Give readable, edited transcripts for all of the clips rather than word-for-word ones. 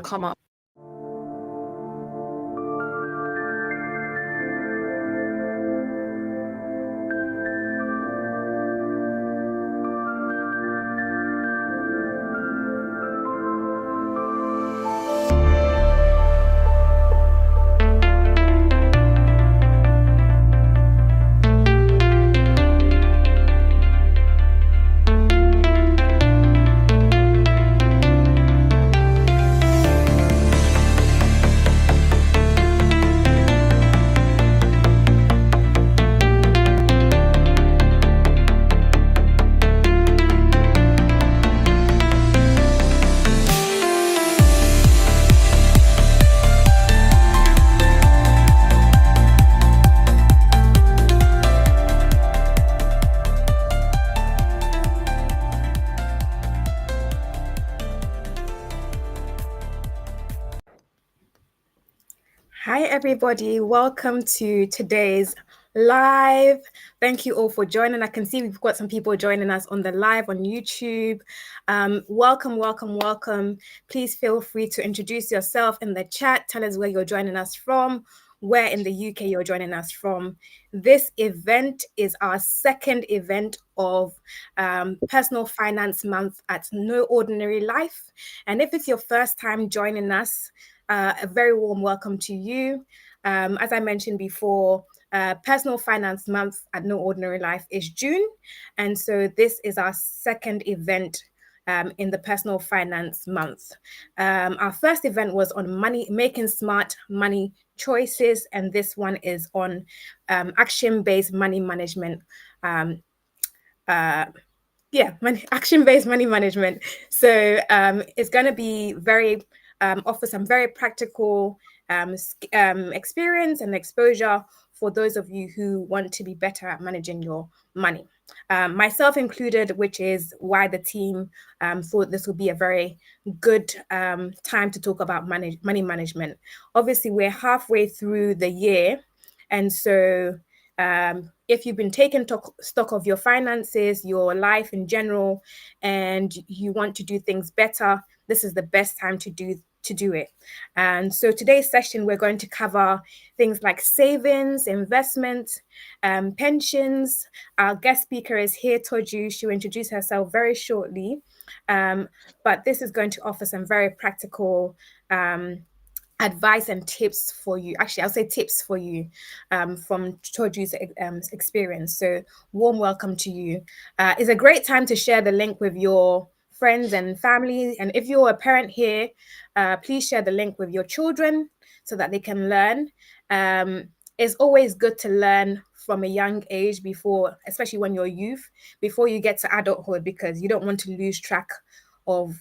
come up. Hi, everybody. Welcome to today's live. Thank you all for joining. I can see we've got some people joining us on the live on YouTube. Welcome. Please feel free to introduce yourself in the chat. Tell us where you're joining us from, where in the UK you're joining us from. This event is our second event of Personal Finance Month at No Ordinary Life. And if it's your first time joining us, a very warm welcome to you. As I mentioned before, Personal Finance Month at No Ordinary Life is June. And so this is our second event in the Personal Finance Month. Our first event was on making smart money choices. And this one is on action-based money management. Action-based money management. So it's going to be offer some very practical experience and exposure for those of you who want to be better at managing your money. Myself included, which is why the team thought this would be a very good time to talk about money management. Obviously, we're halfway through the year, and so if you've been taking stock of your finances, your life in general, and you want to do things better, this is the best time to do it. And so today's session, we're going to cover things like savings, investments, pensions. Our guest speaker is here, Toju. She'll introduce herself very shortly. But this is going to offer some very practical advice and tips for you. Actually, I'll say tips for you from Toju's experience. So warm welcome to you. It's a great time to share the link with your friends and family. And if you're a parent here, please share the link with your children so that they can learn. It's always good to learn from a young age especially when you're youth, before you get to adulthood, because you don't want to lose track of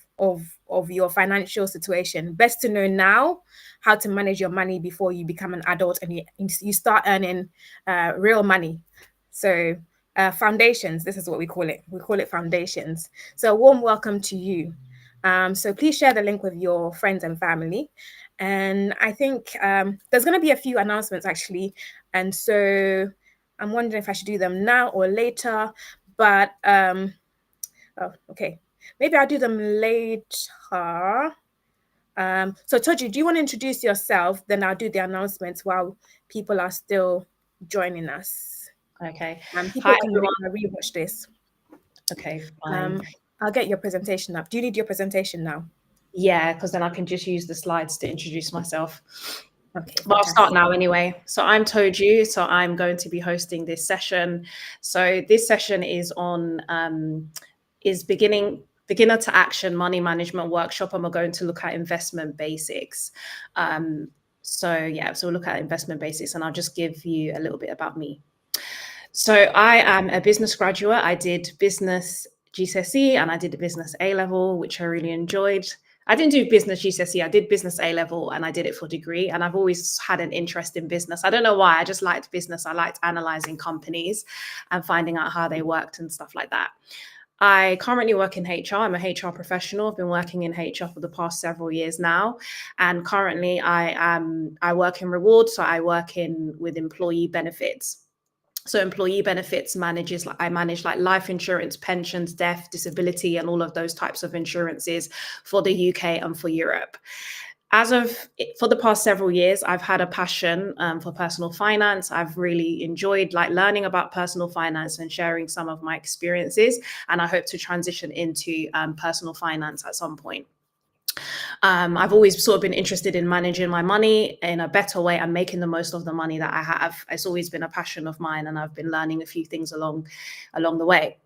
your financial situation. Best to know now how to manage your money before you become an adult and you start earning real money. So foundations, this is what we call it. We call it foundations. So a warm welcome to you. So please share the link with your friends and family. And I think there's going to be a few announcements actually. And so I'm wondering if I should do them now or later. But okay. Maybe I'll do them later. So Toju, do you want to introduce yourself? Then I'll do the announcements while people are still joining us. Okay. People can rewatch this. Okay, fine. I'll get your presentation up. Do you need your presentation now? Yeah, because then I can just use the slides to introduce myself. Okay, but I'll start now anyway. So I'm Toju, so I'm going to be hosting this session. So this session is on beginner to action money management workshop, and we're going to look at investment basics. So we'll look at investment basics, and I'll just give you a little bit about me. So I am a business graduate. I did business GCSE and I did a business A-level, which I really enjoyed. I didn't do business GCSE, I did business A-level, and I did it for degree. And I've always had an interest in business. I don't know why, I just liked business. I liked analyzing companies and finding out how they worked and stuff like that. I currently work in HR. I'm a HR professional. I've been working in HR for the past several years now. And currently I work in reward. So I work with employee benefits. So employee benefits I manage like life insurance, pensions, death, disability, and all of those types of insurances for the UK and for Europe. for the past several years, I've had a passion for personal finance. I've really enjoyed learning about personal finance and sharing some of my experiences, and I hope to transition into personal finance at some point. I've always sort of been interested in managing my money in a better way and making the most of the money that I have. It's always been a passion of mine, and I've been learning a few things along the way.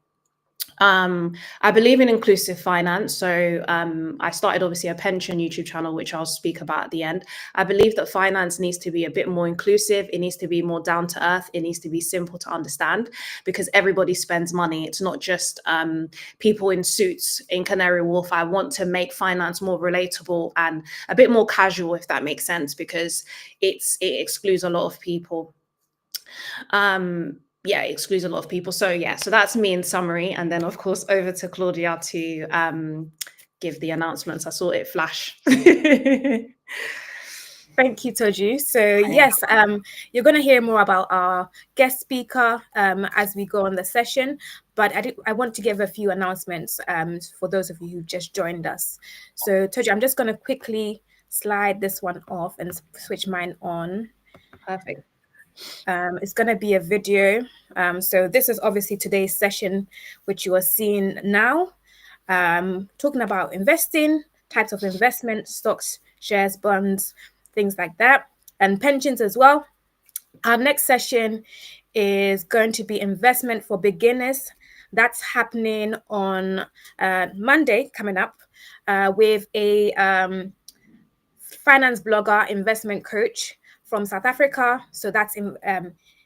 I believe in inclusive finance. So I started obviously a pension YouTube channel, which I'll speak about at the end. I believe that finance needs to be a bit more inclusive. It needs to be more down to earth. It needs to be simple to understand, because everybody spends money. It's not just people in suits in Canary Wharf. I want to make finance more relatable and a bit more casual, if that makes sense, because it excludes a lot of people. Yeah, it excludes a lot of people. So yeah, so that's me in summary. And then of course over to Claudia to give the announcements. I saw it flash. Thank you, Toju. So yes, you're going to hear more about our guest speaker as we go on the session. But I want to give a few announcements for those of you who just joined us. So Toju, I'm just going to quickly slide this one off and switch mine on. Perfect. It's going to be a video. So this is obviously today's session, which you are seeing now, talking about investing, types of investment, stocks, shares, bonds, things like that, and pensions as well. Our next session is going to be investment for beginners. That's happening on Monday coming up with a finance blogger, investment coach from South Africa. So that's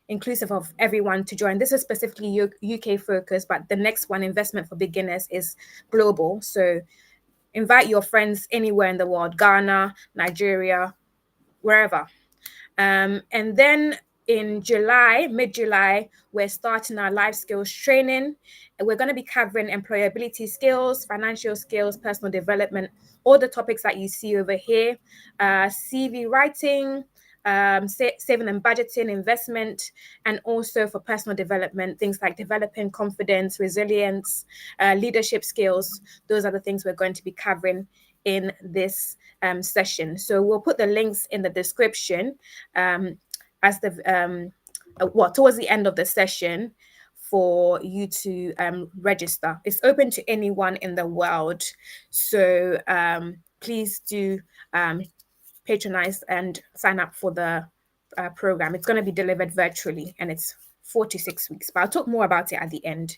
inclusive of everyone to join. This is specifically UK focused, but the next one, investment for beginners, is global. So invite your friends anywhere in the world, Ghana, Nigeria, wherever. And then in July, mid-July, we're starting our life skills training. We're going to be covering employability skills, financial skills, personal development, all the topics that you see over here, CV writing, saving and budgeting, investment, and also for personal development, things like developing confidence, resilience, leadership skills. Those are the things we're going to be covering in this session. So we'll put the links in the description as the towards the end of the session for you to register. It's open to anyone in the world. So please do patronize and sign up for the program. It's going to be delivered virtually, and it's 4 to 6 weeks, but I'll talk more about it at the end.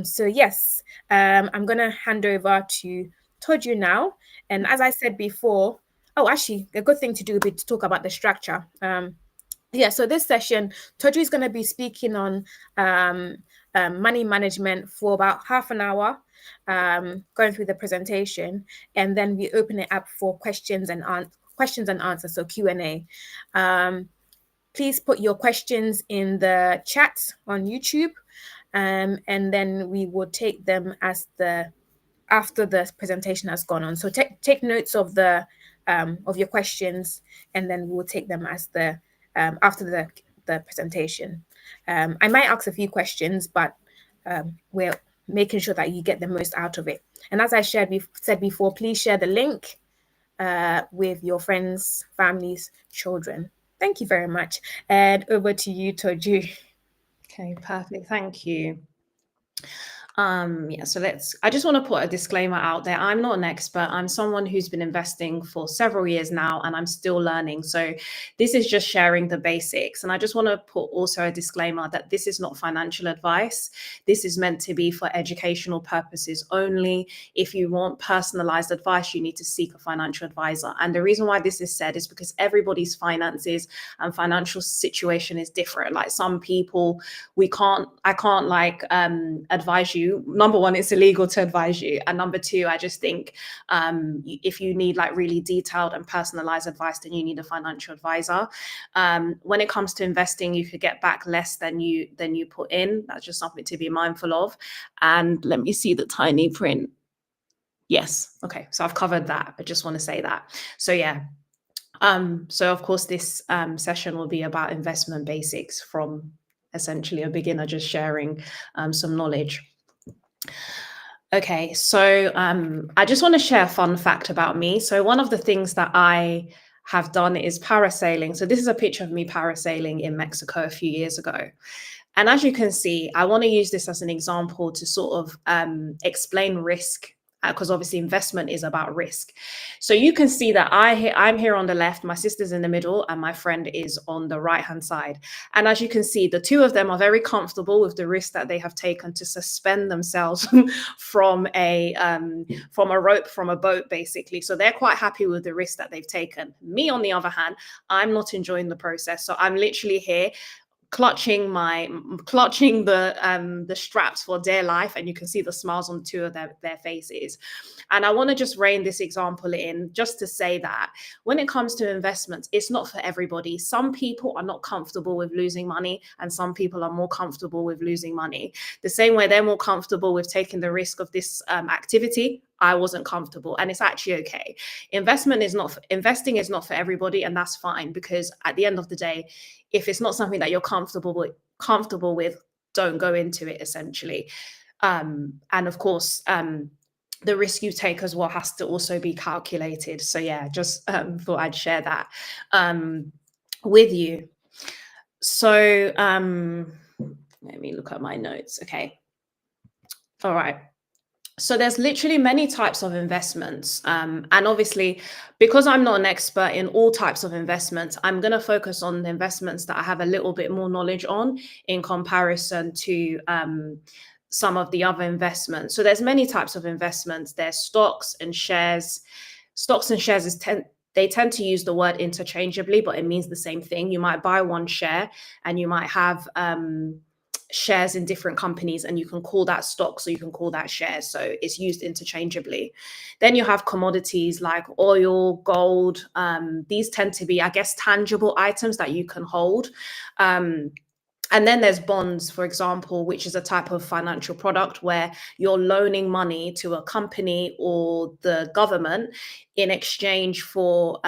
So yes, I'm going to hand over to Toju now. And as I said before, actually, a good thing to do would be to talk about the structure. So this session, Toju is going to be speaking on money management for about half an hour, going through the presentation, and then we open it up for questions and answers, so Q&A. Please put your questions in the chat on YouTube, and then we will take them after the presentation has gone on. So take notes of your questions, and then we'll take them as after the presentation. I might ask a few questions, but we're making sure that you get the most out of it. And as I said before, please share the link with your friends, families, children. Thank you very much. And over to you, Toju. Okay, perfect. Thank you. So I just want to put a disclaimer out there. I'm not an expert. I'm someone who's been investing for several years now, and I'm still learning. So this is just sharing the basics. And I just want to put also a disclaimer that this is not financial advice. This is meant to be for educational purposes only. If you want personalized advice, you need to seek a financial advisor. And the reason why this is said is because everybody's finances and financial situation is different. Like some people, I can't advise you. Number one, it's illegal to advise you, and number two, I just think if you need really detailed and personalized advice, then you need a financial advisor. When it comes to investing, you could get back less than you put in. That's just something to be mindful of. And let me see the tiny print. Yes, okay, so I've covered that. I just want to say that. So yeah. So of course this session will be about investment basics from essentially a beginner just sharing some knowledge. Okay, so I just want to share a fun fact about me. So one of the things that I have done is parasailing. So this is a picture of me parasailing in Mexico a few years ago. And as you can see, I want to use this as an example to sort of explain risk, because obviously investment is about risk. So you can see that I'm here on the left, my sister's in the middle, and my friend is on the right-hand side. And as you can see, the two of them are very comfortable with the risk that they have taken to suspend themselves from a rope from a boat, basically. So they're quite happy with the risk that they've taken. Me, on the other hand, I'm not enjoying the process. So I'm literally here clutching the straps for dear life, and you can see the smiles on two of their faces. And I want to just rein this example in just to say that when it comes to investments, it's not for everybody. Some people are not comfortable with losing money, and some people are more comfortable with losing money. The same way they're more comfortable with taking the risk of this activity, I wasn't comfortable, and it's actually okay. Investing is not for everybody, and that's fine, because at the end of the day, if it's not something that you're comfortable with, don't go into it, essentially. And of course, the risk you take as well has to also be calculated. So yeah, just thought I'd share that with you. So let me look at my notes. Okay. All right. So there's literally many types of investments. And obviously, because I'm not an expert in all types of investments, I'm going to focus on the investments that I have a little bit more knowledge on in comparison to some of the other investments. So there's many types of investments. There's stocks and shares. Stocks and shares they tend to use the word interchangeably, but it means the same thing. You might buy one share and you might have shares in different companies, and you can call that stocks or you can call that shares. So it's used interchangeably. Then you have commodities like oil, gold. These tend to be, I guess, tangible items that you can hold. And then there's bonds, for example, which is a type of financial product where you're loaning money to a company or the government in exchange for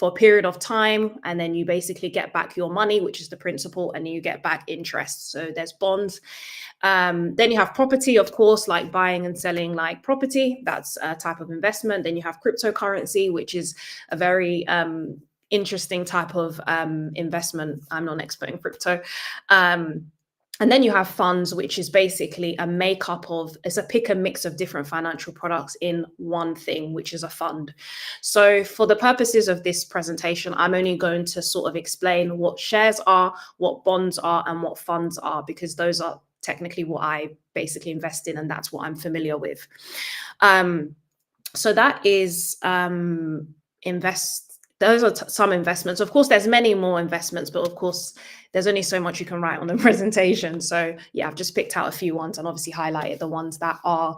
a period of time, and then you basically get back your money, which is the principal, and you get back interest. So there's bonds. Then you have property, of course, like buying and selling like property. That's a type of investment. Then you have cryptocurrency, which is a very interesting type of investment. I'm not an expert in crypto. And then you have funds, which is basically a makeup of, it's a pick and mix of different financial products in one thing, which is a fund. So for the purposes of this presentation, I'm only going to sort of explain what shares are, what bonds are, and what funds are, because those are technically what I basically invest in, and that's what I'm familiar with. So that is those are some investments. Of course, there's many more investments, but of course, there's only so much you can write on the presentation. So yeah, I've just picked out a few ones and obviously highlighted the ones that are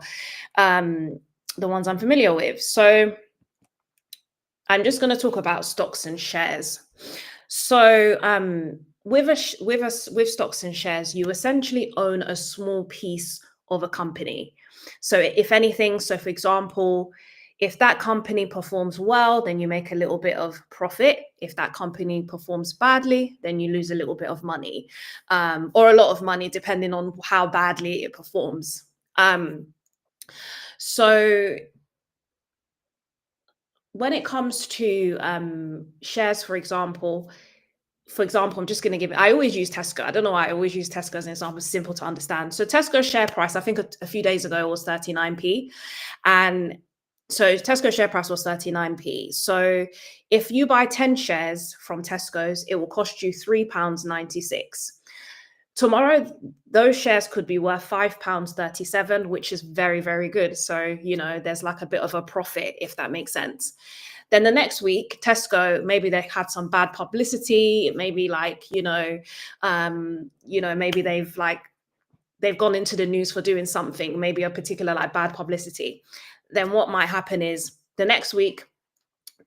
the ones I'm familiar with. So I'm just going to talk about stocks and shares. So with stocks and shares, you essentially own a small piece of a company. So if anything, so for example, if that company performs well, then you make a little bit of profit. If that company performs badly, then you lose a little bit of money, or a lot of money, depending on how badly it performs. So when it comes to shares, for example, I'm just going to give it, I always use Tesco. I don't know why I always use Tesco as an example. It's simple to understand. So Tesco's share price, I think a few days ago was 39p. And so Tesco share price was 39p. So if you buy 10 shares from Tesco's, it will cost you £3.96. Tomorrow, those shares could be worth £5.37, which is very, very good. So, there's like a bit of a profit, if that makes sense. Then the next week, Tesco, maybe they had some bad publicity. Maybe maybe they've gone into the news for doing something, maybe a particular bad publicity. Then what might happen is the next week,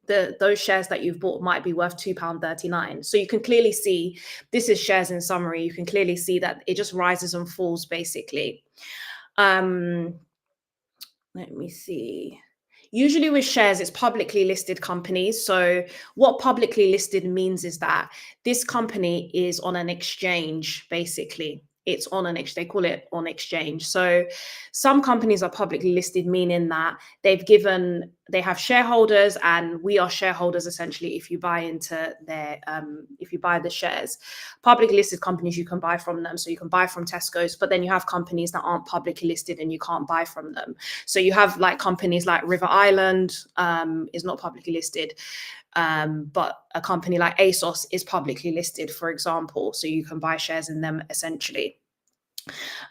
those shares that you've bought might be worth £2.39. So you can clearly see, this is shares in summary. You can clearly see that it just rises and falls, basically. Let me see. Usually with shares, it's publicly listed companies. So what publicly listed means is that this company is on an exchange, basically. it's on an exchange. They call it on exchange. So some companies are publicly listed, meaning that they have shareholders, and we are shareholders essentially if you buy into their if you buy the shares. Publicly listed companies, you can buy from them. So you can buy from Tesco's, but then you have companies that aren't publicly listed and you can't buy from them. So you have like companies like River Island is not publicly listed. But a company like ASOS is publicly listed, for example, so you can buy shares in them essentially.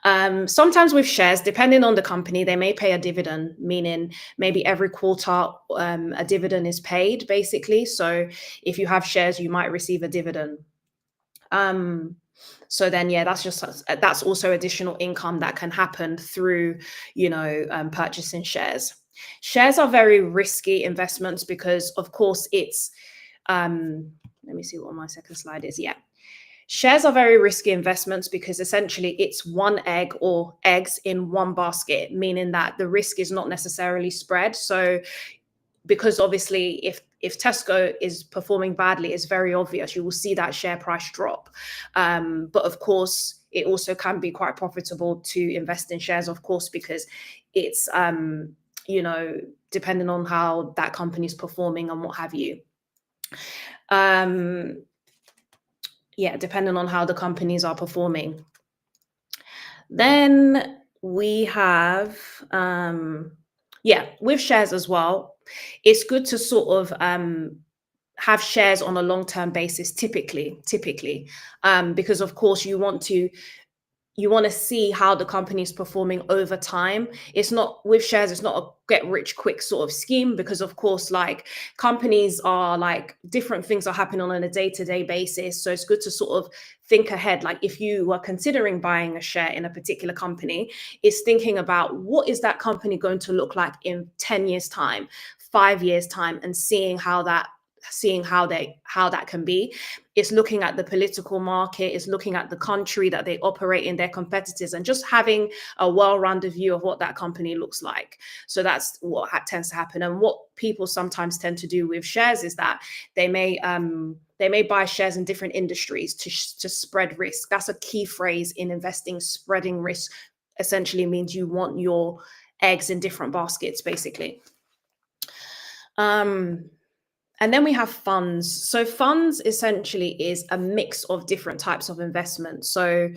Sometimes with shares, depending on the company, they may pay a dividend, meaning maybe every quarter a dividend is paid, basically. So if you have shares, you might receive a dividend. So then, yeah, that's also additional income that can happen through, purchasing shares. Shares are very risky investments because, of course, it's, let me see what my second slide is. Yeah. Shares are very risky investments because essentially it's one egg or eggs in one basket, meaning that the risk is not necessarily spread. So because obviously if Tesco is performing badly, it's very obvious. You will see that share price drop. But of course, it also can be quite profitable to invest in shares, of course, because it's, depending on how that company is performing and what have you. Depending on how the companies are performing. Then we have, with shares as well, it's good to sort of have shares on a long-term basis, typically, because of course you want to see how the company is performing over time. It's not with shares, it's not a get rich quick sort of scheme, because of course, like, companies are like, different things are happening on a day-to-day basis. So it's good to sort of think ahead. Like if you were considering buying a share in a particular company, is thinking about what is that company going to look like in 10 years time, 5 years time, and seeing how that can be. It's looking at the political market, it's looking at the country that they operate in, their competitors, and just having a well-rounded view of what that company looks like. So that's what tends to happen. And what people sometimes tend to do with shares is that they may buy shares in different industries to spread risk. That's a key phrase in investing. Spreading risk essentially means you want your eggs in different baskets, basically. And then we have funds. So funds essentially is a mix of different types of investments. So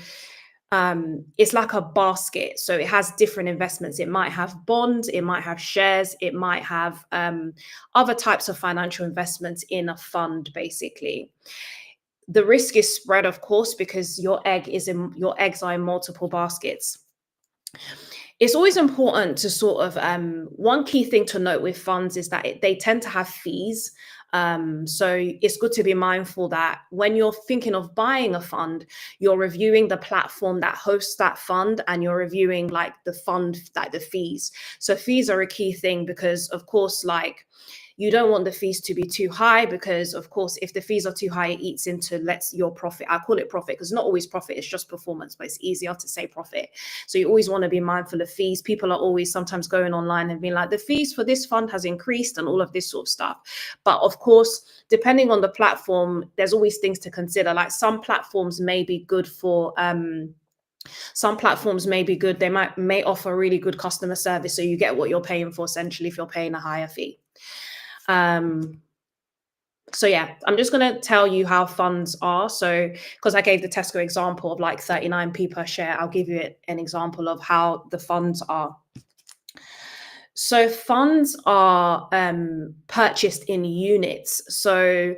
it's like a basket. So it has different investments. It might have bonds, it might have shares, it might have other types of financial investments in a fund, basically. The risk is spread, of course, because your eggs are in multiple baskets. It's always important to sort of, one key thing to note with funds is that they tend to have fees. So it's good to be mindful that when you're thinking of buying a fund, you're reviewing the platform that hosts that fund, and you're reviewing like the fund, like the fees. So fees are a key thing because, of course, like, you don't want the fees to be too high, because of course, if the fees are too high, it eats into your profit. I call it profit because not always profit, it's just performance, but it's easier to say profit. So you always want to be mindful of fees. People are always sometimes going online and being like, the fees for this fund has increased and all of this sort of stuff. But of course, depending on the platform, there's always things to consider. Like some platforms may be good for, they may offer really good customer service. So you get what you're paying for, essentially, if you're paying a higher fee. So yeah, I'm just going to tell you how funds are. So, because I gave the Tesco example of like 39p per share, I'll give you an example of how the funds are. So funds are purchased in units. So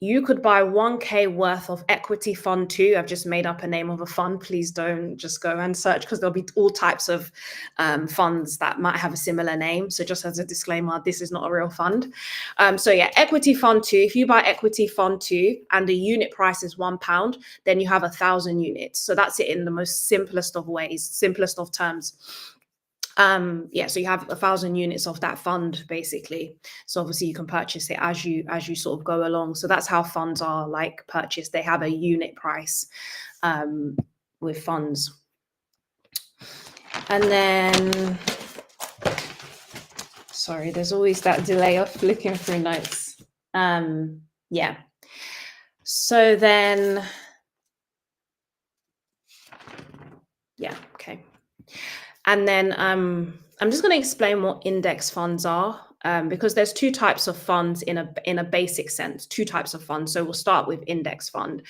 you could buy 1K worth of equity fund 2. I've just made up a name of a fund. Please don't just go and search, because there'll be all types of funds that might have a similar name. So just as a disclaimer, this is not a real fund. So yeah, equity fund 2. If you buy equity fund 2 and the unit price is £1, then you have 1,000 units. So that's it in the most simplest of ways, simplest of terms. So you have 1,000 units of that fund, basically. So obviously you can purchase it as you sort of go along. So that's how funds are like purchased. They have a unit price with funds. And then, sorry, there's always that delay of flicking through notes. So then, Yeah, okay. And then I'm just going to explain what index funds are, because there's two types of funds in a basic sense, two types of funds. So we'll start with index fund.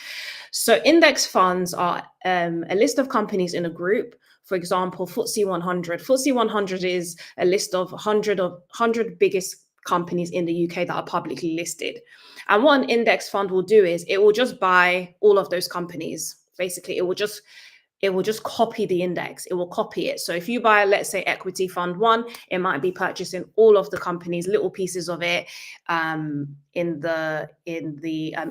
So index funds are a list of companies in a group. For example, FTSE 100. FTSE 100 is a list of 100 biggest companies in the UK that are publicly listed. And what an index fund will do is it will just buy all of those companies. Basically, it will just copy the index. It will copy it. So if you buy, let's say, equity fund one, it might be purchasing all of the companies, little pieces of it, in the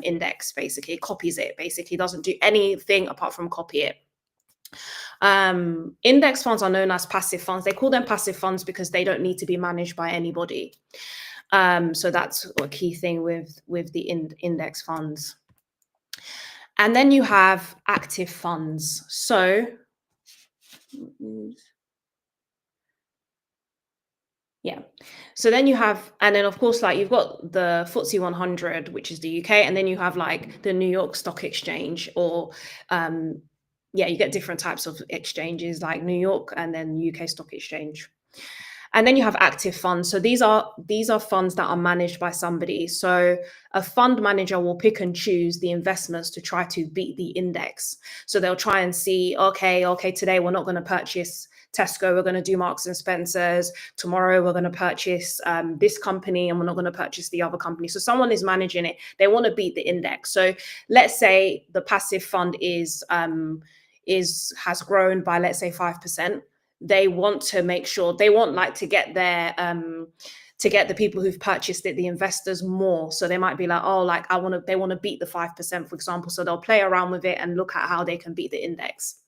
index. Basically, it copies it. Basically, doesn't do anything apart from copy it. Index funds are known as passive funds. They call them passive funds because they don't need to be managed by anybody. So that's a key thing with the index funds. And then you have active funds. So yeah. So then you have, and then of course, like you've got the FTSE 100, which is the UK, and then you have like the New York Stock Exchange, or yeah, you get different types of exchanges like New York and then UK Stock Exchange. And then you have active funds. So these are funds that are managed by somebody. So a fund manager will pick and choose the investments to try to beat the index. So they'll try and see, okay, today we're not going to purchase Tesco, we're going to do Marks and Spencers. Tomorrow we're going to purchase this company, and we're not going to purchase the other company. So someone is managing it. They want to beat the index. So let's say the passive fund has grown by, let's say, 5%. They want to make sure, they want like to get the people who've purchased it, the investors, more. So they might be like, oh, like they want to beat the 5%, for example. So they'll play around with it and look at how they can beat the index.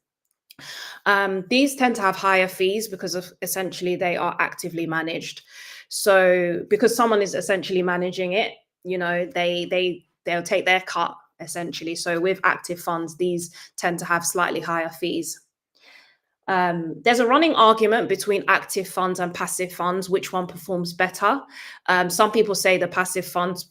These tend to have higher fees because of essentially they are actively managed. So because someone is essentially managing it, they'll take their cut essentially. So with active funds, these tend to have slightly higher fees. There's a running argument between active funds and passive funds, which one performs better. Some people say the passive fund,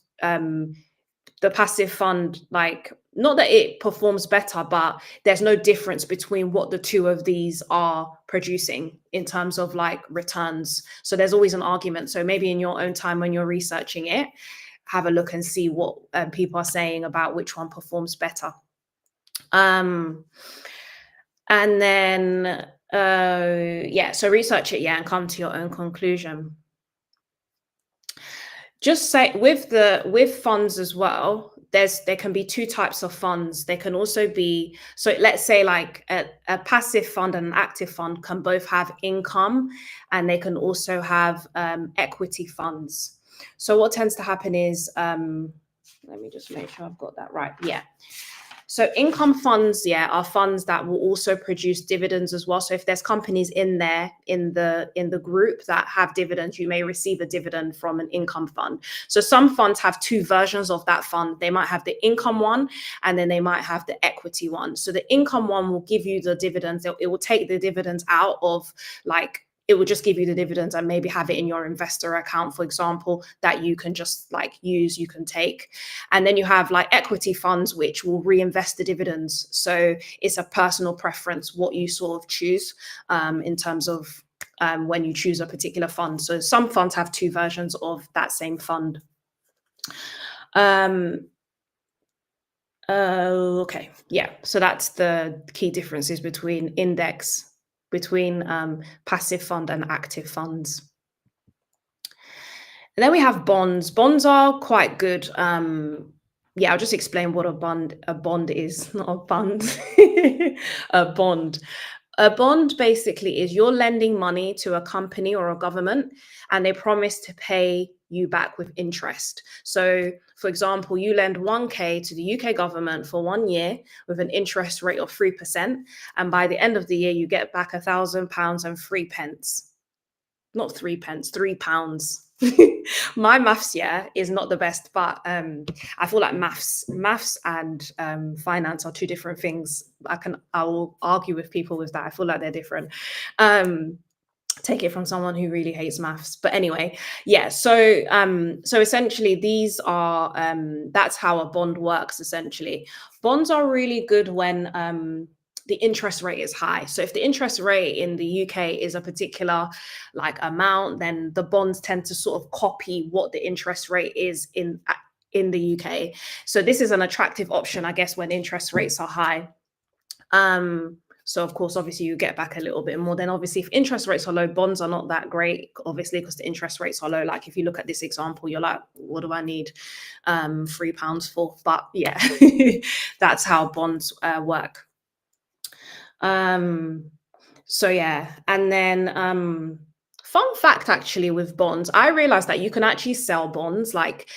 like, not that it performs better, but there's no difference between what the two of these are producing in terms of like returns. So there's always an argument. So maybe in your own time when you're researching it, have a look and see what people are saying about which one performs better. And then, so research it, and come to your own conclusion. Just say with funds as well, there can be two types of funds. There can also be, so let's say like a passive fund and an active fund can both have income, and they can also have equity funds. So what tends to happen is, let me just make sure I've got that right. Yeah. So income funds, are funds that will also produce dividends as well. So if there's companies in there in the group that have dividends, you may receive a dividend from an income fund. So some funds have two versions of that fund. They might have the income one, and then they might have the equity one. So the income one will give you the dividends. It will take the dividends out of, like, it will just give you the dividends and maybe have it in your investor account, for example, that you can just like use, you can take. And then you have like equity funds, which will reinvest the dividends. So it's a personal preference what you sort of choose in terms of when you choose a particular fund. So some funds have two versions of that same fund. Okay, yeah. So that's the key differences between passive fund and active funds. And then we have bonds. Bonds are quite good. I'll just explain what a bond is, not a fund. A bond. A bond basically is you're lending money to a company or a government, and they promise to pay you back with interest. So, for example, you lend 1K to the UK government for 1 year with an interest rate of 3%. And by the end of the year, you get back £1,000 and 3 pence. Not 3 pence, £3. My maths, is not the best, but I feel like maths and finance are two different things. I will argue with people with that. I feel like they're different. Take it from someone who really hates maths, but anyway, so essentially these are that's how a bond works. Essentially, bonds are really good when the interest rate is high. So if the interest rate in the UK is a particular like amount, then the bonds tend to sort of copy what the interest rate is in the UK. So this is an attractive option, I guess, when interest rates are high. So of course, obviously, you get back a little bit more. Then obviously, if interest rates are low, bonds are not that great, obviously, because the interest rates are low. Like if you look at this example, you're like, what do I need £3 for? But yeah, that's how bonds work. So yeah, and then fun fact actually with bonds, I realized that you can actually sell bonds, like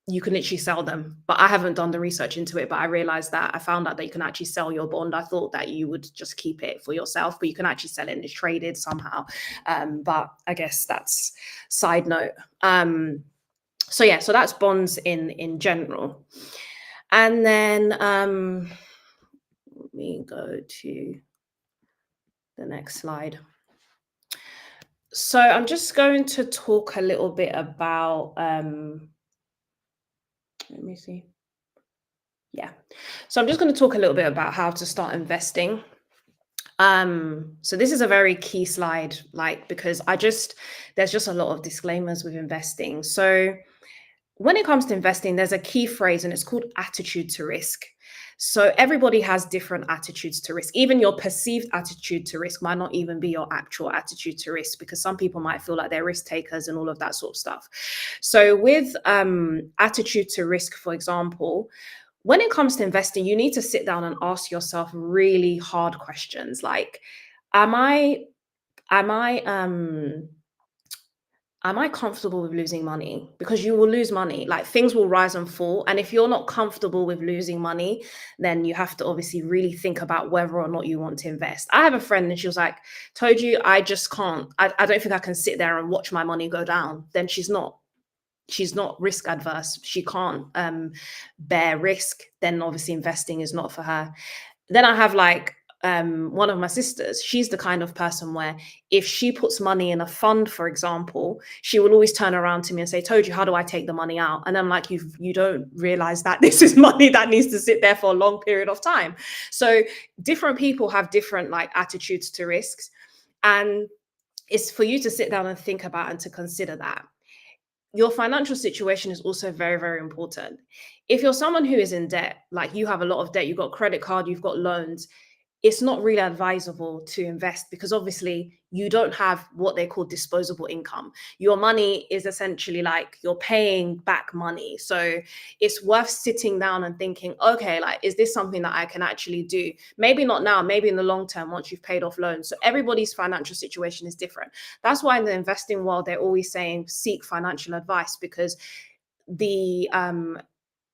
you can literally sell them, but I haven't done the research into it. But I realized that I found out that you can actually sell your bond. I thought that you would just keep it for yourself, but you can actually sell it and it's traded somehow. But I guess that's side note. So yeah, so that's bonds in general. And then let me go to the next slide. So I'm just going to talk a little bit about let me see. Yeah. So I'm just going to talk a little bit about how to start investing. So this is a very key slide, like, because there's just a lot of disclaimers with investing. So when it comes to investing, there's a key phrase and it's called attitude to risk. So everybody has different attitudes to risk. Even your perceived attitude to risk might not even be your actual attitude to risk, because some people might feel like they're risk takers and all of that sort of stuff. So with attitude to risk, for example, when it comes to investing, you need to sit down and ask yourself really hard questions like, am I am I am I comfortable with losing money? Because you will lose money. Like things will rise and fall. And if you're not comfortable with losing money, then you have to obviously really think about whether or not you want to invest. I have a friend and she was like, Toju, I just can't. I don't think I can sit there and watch my money go down. Then she's not risk adverse. She can't bear risk. Then obviously investing is not for her. Then I have like one of my sisters. She's the kind of person where if she puts money in a fund, for example, she will always turn around to me and say, Told you, how do I take the money out? And I'm like, you don't realize that this is money that needs to sit there for a long period of time. So different people have different like attitudes to risks. And it's for you to sit down and think about and to consider that. Your financial situation is also very, very important. If you're someone who is in debt, like you have a lot of debt, you've got credit card, you've got loans, it's not really advisable to invest because obviously you don't have what they call disposable income. Your money is essentially like you're paying back money. So it's worth sitting down and thinking, okay, like, is this something that I can actually do? Maybe not now, maybe in the long term, once you've paid off loans. So everybody's financial situation is different. That's why in the investing world, they're always saying seek financial advice, because the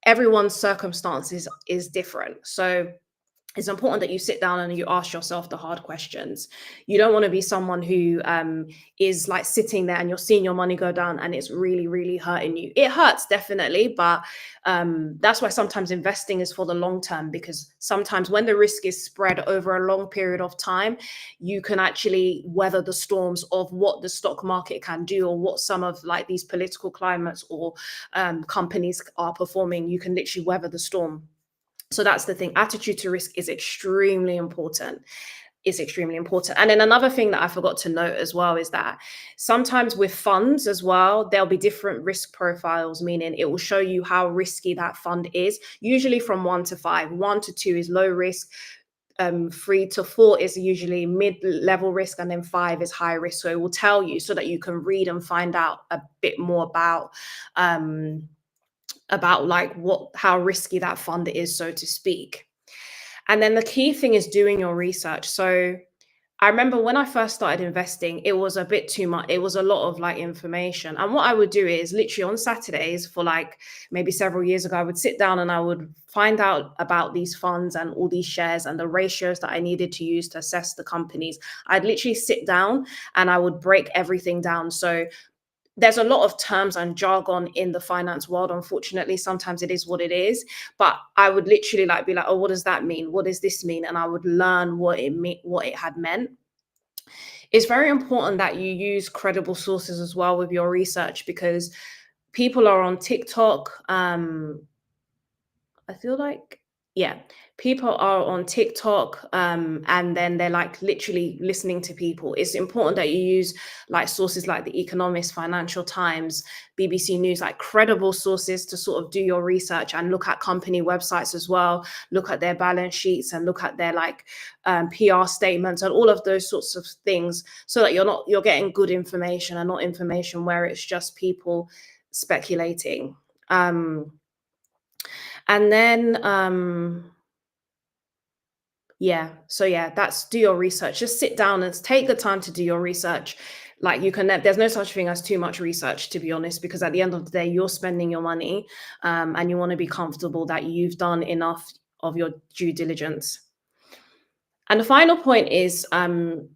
everyone's circumstances is different. So it's important that you sit down and you ask yourself the hard questions. You don't want to be someone who is like sitting there and you're seeing your money go down and it's really, really hurting you. It hurts definitely, but that's why sometimes investing is for the long term, because sometimes when the risk is spread over a long period of time, you can actually weather the storms of what the stock market can do or what some of like these political climates or companies are performing. You can literally weather the storm. So that's the thing. Attitude to risk is extremely important. It's extremely important. And then another thing that I forgot to note as well is that sometimes with funds as well, there'll be different risk profiles, meaning it will show you how risky that fund is, usually from 1 to 5. 1 to 2 is low risk. 3 to 4 is usually mid-level risk, and then 5 is high risk. So it will tell you so that you can read and find out a bit more about like how risky that fund is, so to speak. And then the key thing is doing your research. So I remember when I first started investing, it was a bit too much. It was a lot of like information. And what I would do is literally on Saturdays for like maybe several years ago, I would sit down and I would find out about these funds and all these shares and the ratios that I needed to use to assess the companies. I'd literally sit down and I would break everything down. So there's a lot of terms and jargon in the finance world. Unfortunately, sometimes it is what it is. But I would literally like be like, oh, what does that mean? What does this mean? And I would learn what it had meant. It's very important that you use credible sources as well with your research, because people are on TikTok. I feel like yeah, people are on TikTok, and then they're like literally listening to people. It's important that you use like sources like The Economist, Financial Times, BBC News, like credible sources to sort of do your research and look at company websites as well, look at their balance sheets and look at their like PR statements and all of those sorts of things, so that you're getting good information and not information where it's just people speculating. And then yeah, so yeah, that's do your research. Just sit down and take the time to do your research. Like there's no such thing as too much research, to be honest, because at the end of the day, you're spending your money, and you want to be comfortable that you've done enough of your due diligence. And the final point is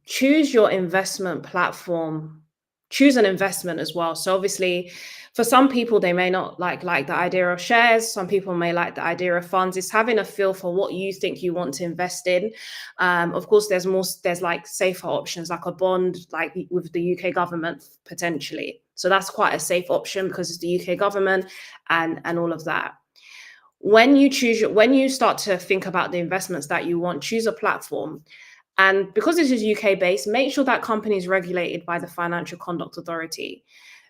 choose your investment platform. Choose an investment as well. So obviously, for some people, they may not like the idea of shares. Some people may like the idea of funds. It's having a feel for what you think you want to invest in. Of course, there's like safer options, like a bond, like with the UK government potentially. So that's quite a safe option because it's the UK government and all of that. When you start to think about the investments that you want, choose a platform. And because this is UK based, make sure that company is regulated by the Financial Conduct Authority.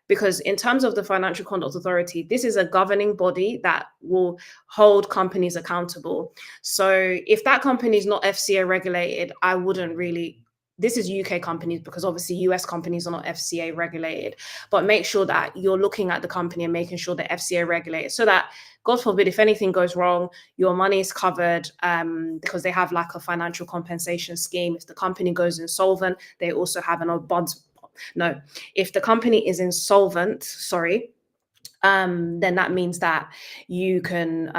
Because in terms of the Financial Conduct Authority, this is a governing body that will hold companies accountable. So if that company is not FCA regulated, I wouldn't really. This is UK companies, because obviously US companies are not FCA regulated. But make sure that you're looking at the company and making sure they're FCA regulated, so that, God forbid, if anything goes wrong, your money is covered, because they have like a financial compensation scheme. If the company goes insolvent, they also have an bonds. No, if the company is insolvent, sorry, then that means that you can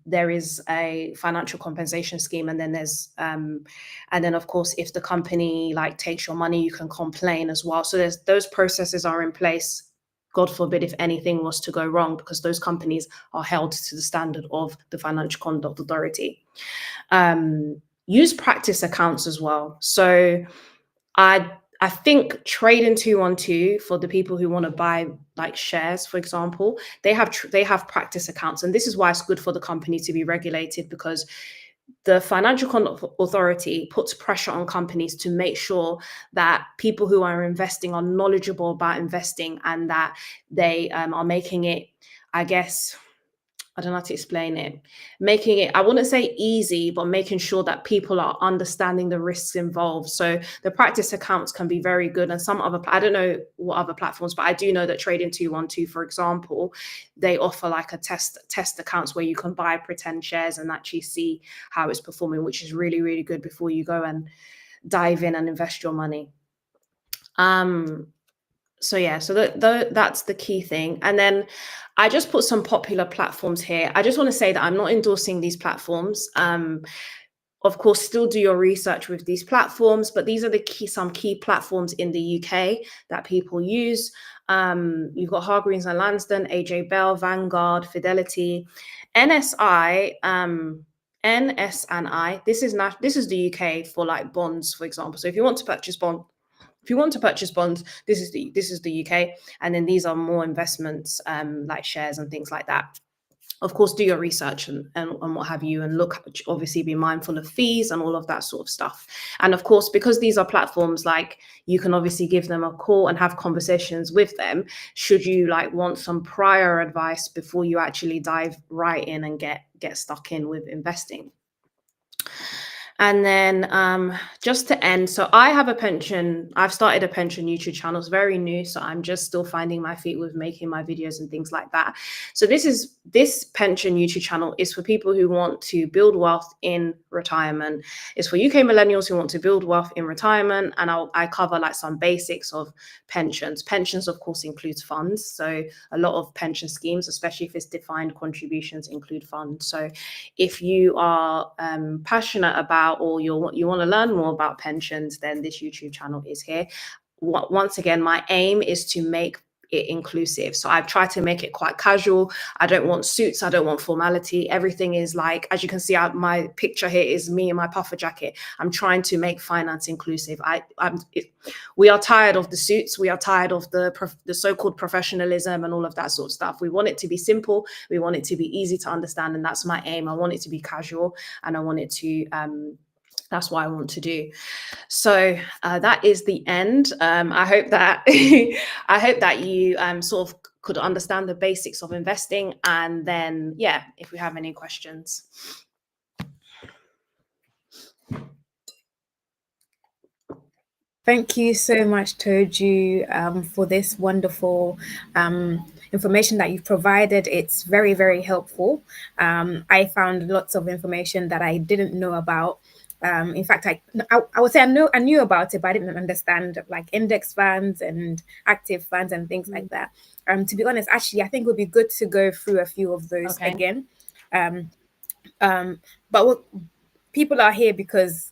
there is a financial compensation scheme, and then of course, if the company like takes your money, you can complain as well. So those processes are in place, God forbid, if anything was to go wrong, because those companies are held to the standard of the Financial Conduct Authority. Use practice accounts as well. So I think Trading 212, for the people who want to buy like shares, for example, they have practice accounts, and this is why it's good for the company to be regulated, because the Financial Conduct Authority puts pressure on companies to make sure that people who are investing are knowledgeable about investing, and that they are making it, I guess, I don't know how to explain it. Making it, I wouldn't say easy, but making sure that people are understanding the risks involved. So the practice accounts can be very good. And some other, I don't know what other platforms, but I do know that Trading 212, for example, they offer like a test accounts where you can buy pretend shares and actually see how it's performing, which is really, really good before you go and dive in and invest your money. So yeah, so that's the key thing. And then I just put some popular platforms here. I just want to say that I'm not endorsing these platforms. Of course, still do your research with these platforms, but these are some key platforms in the UK that people use. You've got Hargreaves and Lansdowne, AJ Bell, Vanguard, Fidelity, NSI, NS&I. This is the UK for like bonds, for example. So if you want to purchase bonds, this is the UK, and then these are more investments, like shares and things like that. Of course, do your research and what have you, and look, obviously be mindful of fees and all of that sort of stuff. And of course, because these are platforms, like, you can obviously give them a call and have conversations with them should you like want some prior advice before you actually dive right in and get stuck in with investing. And then just to end, so I've started a pension YouTube channel. It's very new, so I'm just still finding my feet with making my videos and things like that. So this pension YouTube channel is for people who want to build wealth in retirement. It's for UK millennials who want to build wealth in retirement, and I cover like some basics of pensions. Pensions, of course, includes funds. So a lot of pension schemes, especially if it's defined contributions, include funds. So if you are passionate about, or you want to learn more about pensions, then this YouTube channel is here. Once again, my aim is to make it inclusive. So I've tried to make it quite casual. I don't want suits. I don't want formality. Everything is like, as you can see, my picture here is me in my puffer jacket. I'm trying to make finance inclusive. We are tired of the suits. We are tired of the so-called professionalism and all of that sort of stuff. We want it to be simple. We want it to be easy to understand. And that's my aim. I want it to be casual, and I want it to, that's what I want to do. So that is the end. I hope that I hope that you sort of could understand the basics of investing, and then yeah, if we have any questions. Thank you so much, Toju, for this wonderful information that you've provided. It's very, very helpful. I found lots of information that I didn't know about. In fact, I would say I knew about it, but I didn't understand like index funds and active funds and things like that. To be honest, actually, I think it would be good to go through a few of those again. But people are here because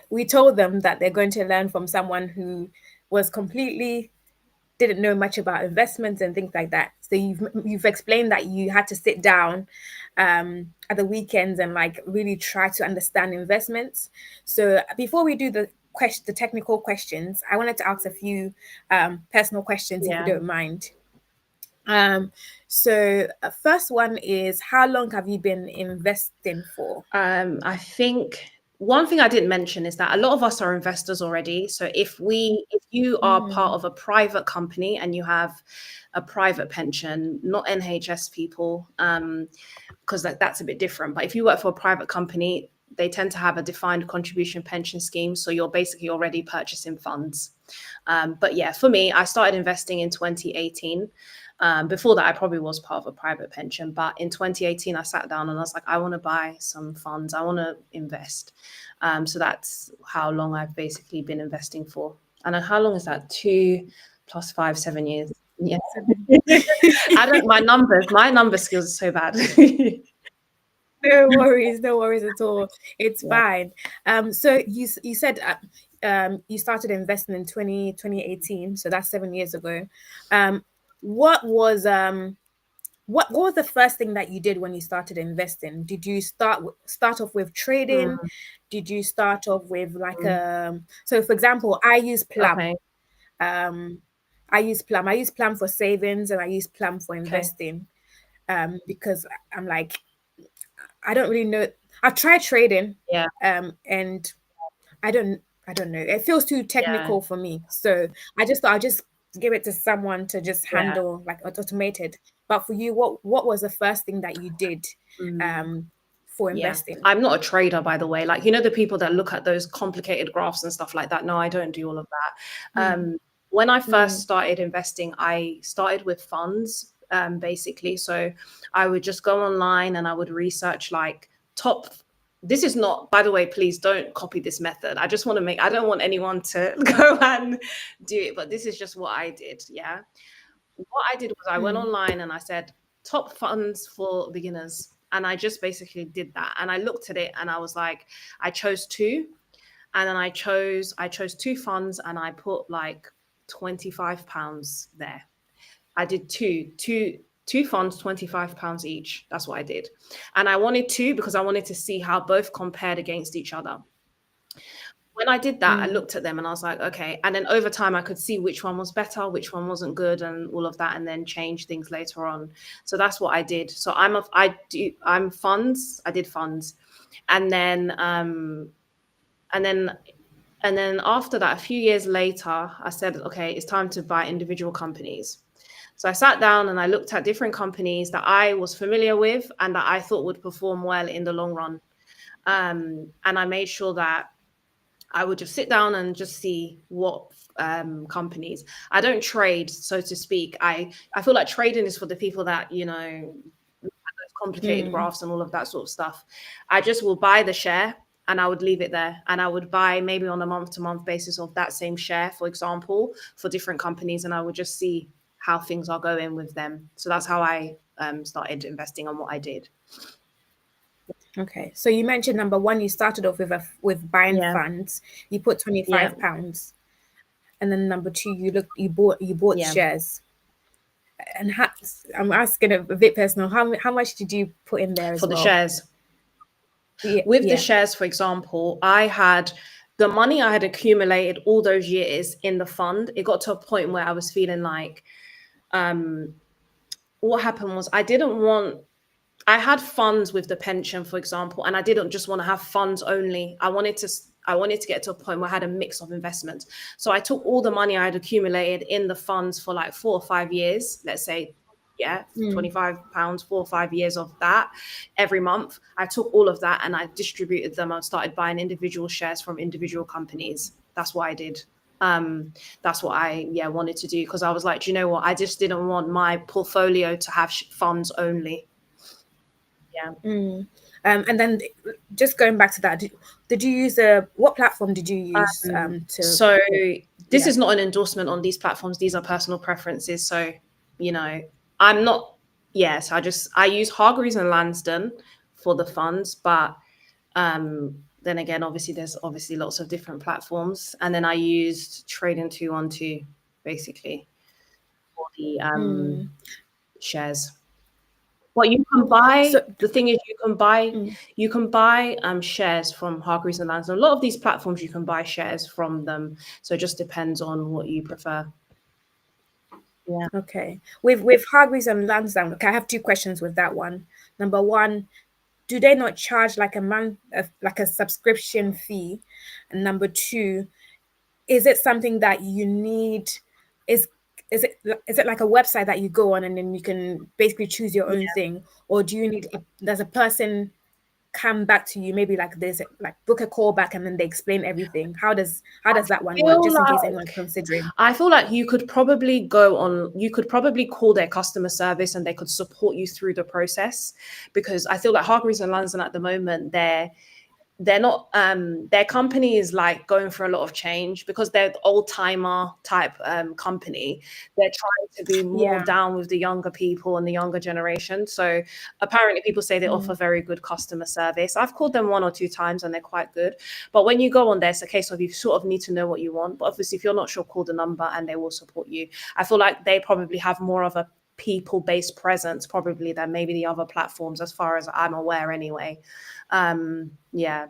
we told them that they're going to learn from someone who was completely didn't know much about investments and things like that. So you've explained that you had to sit down at the weekends and like really try to understand investments. So before we do the technical questions, I wanted to ask a few personal questions, if you don't mind. So first one is, how long have you been investing for? I think one thing I didn't mention is that a lot of us are investors already. So if you are part of a private company and you have a private pension, not NHS people, because that's a bit different. But if you work for a private company, they tend to have a defined contribution pension scheme. So you're basically already purchasing funds. But yeah, for me, I started investing in 2018. Before that, I probably was part of a private pension, but in 2018, I sat down and I was like, I want to buy some funds. I want to invest. So that's how long I've basically been investing for. And how long is that? 2 + 5, 7 years. Yeah. My number skills are so bad. No worries at all. It's fine. So you said you started investing in 2018, so that's 7 years ago. What was the first thing that you did when you started investing? Did you start off with trading? Did you start off with like so for example, I use Plum. Okay. I use Plum for savings, and I use Plum for investing. Because I'm like, I don't really know. I've tried trading, Yeah. and I don't know. It feels too technical for me. So I just thought I'll just give it to someone to just handle, like automated. But for you, what was the first thing that you did for investing? I'm not a trader, by the way. Like, the people that look at those complicated graphs and stuff like that. No, I don't do all of that. When I first started investing, I started with funds, basically. So I would just go online and I would research like this is not, by the way, please don't copy this method. I just want to I don't want anyone to go and do it, but this is just what I did. Yeah. What I did was I went online and I said, top funds for beginners. And I just basically did that. And I looked at it and I was like, I chose 2. And then I chose 2 funds and I put like £25 there. I did two funds, £25 each. That's what I did. And I wanted 2 because I wanted to see how both compared against each other. When I did that, I looked at them and I was like, okay. And then over time, I could see which one was better, which one wasn't good, and all of that, and then change things later on. So that's what I did. So I'm funds. I did funds, and then after that, a few years later, I said, okay, it's time to buy individual companies. So I sat down and I looked at different companies that I was familiar with and that I thought would perform well in the long run. And I made sure that I would just sit down and just see what companies. I don't trade, so to speak. I feel like trading is for the people that, those complicated graphs and all of that sort of stuff. I just will buy the share and I would leave it there. And I would buy maybe on a month-to-month basis of that same share, for example, for different companies. And I would just see how things are going with them. So that's how I started investing and what I did. Okay, so you mentioned number one, you started off with buying funds. You put £25. and then number two, you bought Yeah. shares. And I'm asking a bit personal. How much did you put in there For as the well? shares. Yeah, With the yeah. shares, for example, I had the money I had accumulated all those years in the fund. It got to a point where I was feeling like, um, what happened was I had funds with the pension, for example, and I didn't just want to have funds only. I wanted to get to a point where I had a mix of investments. So I took all the money I had accumulated in the funds for like 4 or 5 years, let's say, yeah, Mm. £25, 4 or 5 years of that every month. I took all of that and I distributed them. I started buying individual shares from individual companies. That's what I did. Um, that's what I wanted to do, because I was like, do you know what? I just didn't want my portfolio to have funds only. Yeah. Mm. And then just going back to that, did you use what platform did you use to So this yeah. is not an endorsement on these platforms. These are personal preferences. So, you know, I'm not, yes, I use Hargreaves and Lansdowne for the funds, but then again, obviously there's obviously lots of different platforms. And then I used Trading 212 basically for the Mm. shares. What you can buy, So the thing is mm. you can buy shares from Hargreaves and Lansdowne. A lot of these platforms you can buy shares from them. So it just depends on what you prefer. Yeah. Okay. With Hargreaves and Lansdowne, okay, I have two questions with that one. Number one, do they not charge like like a subscription fee? And number two, is it something that you need? Is is it like a website that you go on and then you can basically choose your own thing, or do you need does a person come back to you, maybe like there's like book a call back and then they explain everything? How does that one work? Feel Just in case anyone's like considering. I feel like you could probably call their customer service and they could support you through the process, because I feel like Hargreaves and Lansdowne at the moment, they're not their company is like going for a lot of change because they're the old timer type company. They're trying to be more Yeah. down with the younger people and the younger generation. So apparently people say they offer Mm. very good customer service. I've called them 1 or 2 times and they're quite good. But when you go on there, it's a case of you sort of need to know what you want. But obviously if you're not sure, call the number and they will support you. I feel like they probably have more of a people-based presence probably than maybe the other platforms, as far as I'm aware anyway. Yeah.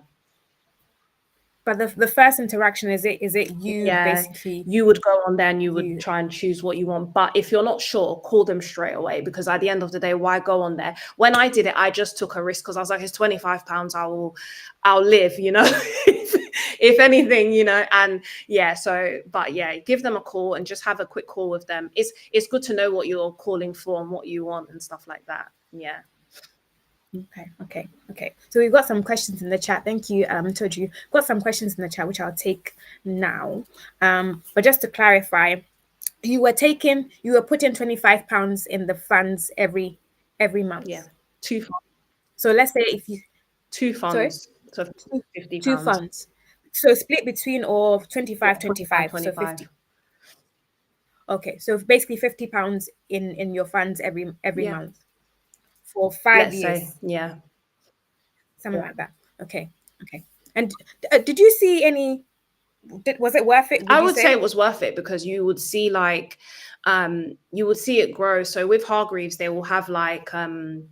But the first interaction, is it you Yeah, basically you would go on there and you would you try and choose what you want. But if you're not sure, call them straight away, because at the end of the day, why go on there? When I did it, I just took a risk because I was like, it's £25. I'll live, if anything, and yeah, so but yeah, give them a call and just have a quick call with them. It's good to know what you're calling for and what you want and stuff like that. Yeah. Okay. So we've got some questions in the chat. Thank you, Toju. We've got some questions in the chat which I'll take now. But just to clarify, you were putting £25 in the funds every Yeah. month. Two funds. So let's say if you Two sorry, funds. So two, two £50. funds. So split between or Yeah, 25, 25, 25. So 50. 25. Okay. So basically £50 in your funds every Yeah. month for five Let's say, years. yeah. Something like that. Okay. Okay. And did you see any? Was it worth it? Would I you would say it say? was worth it because you would see it grow. So with Hargreaves, they will have like the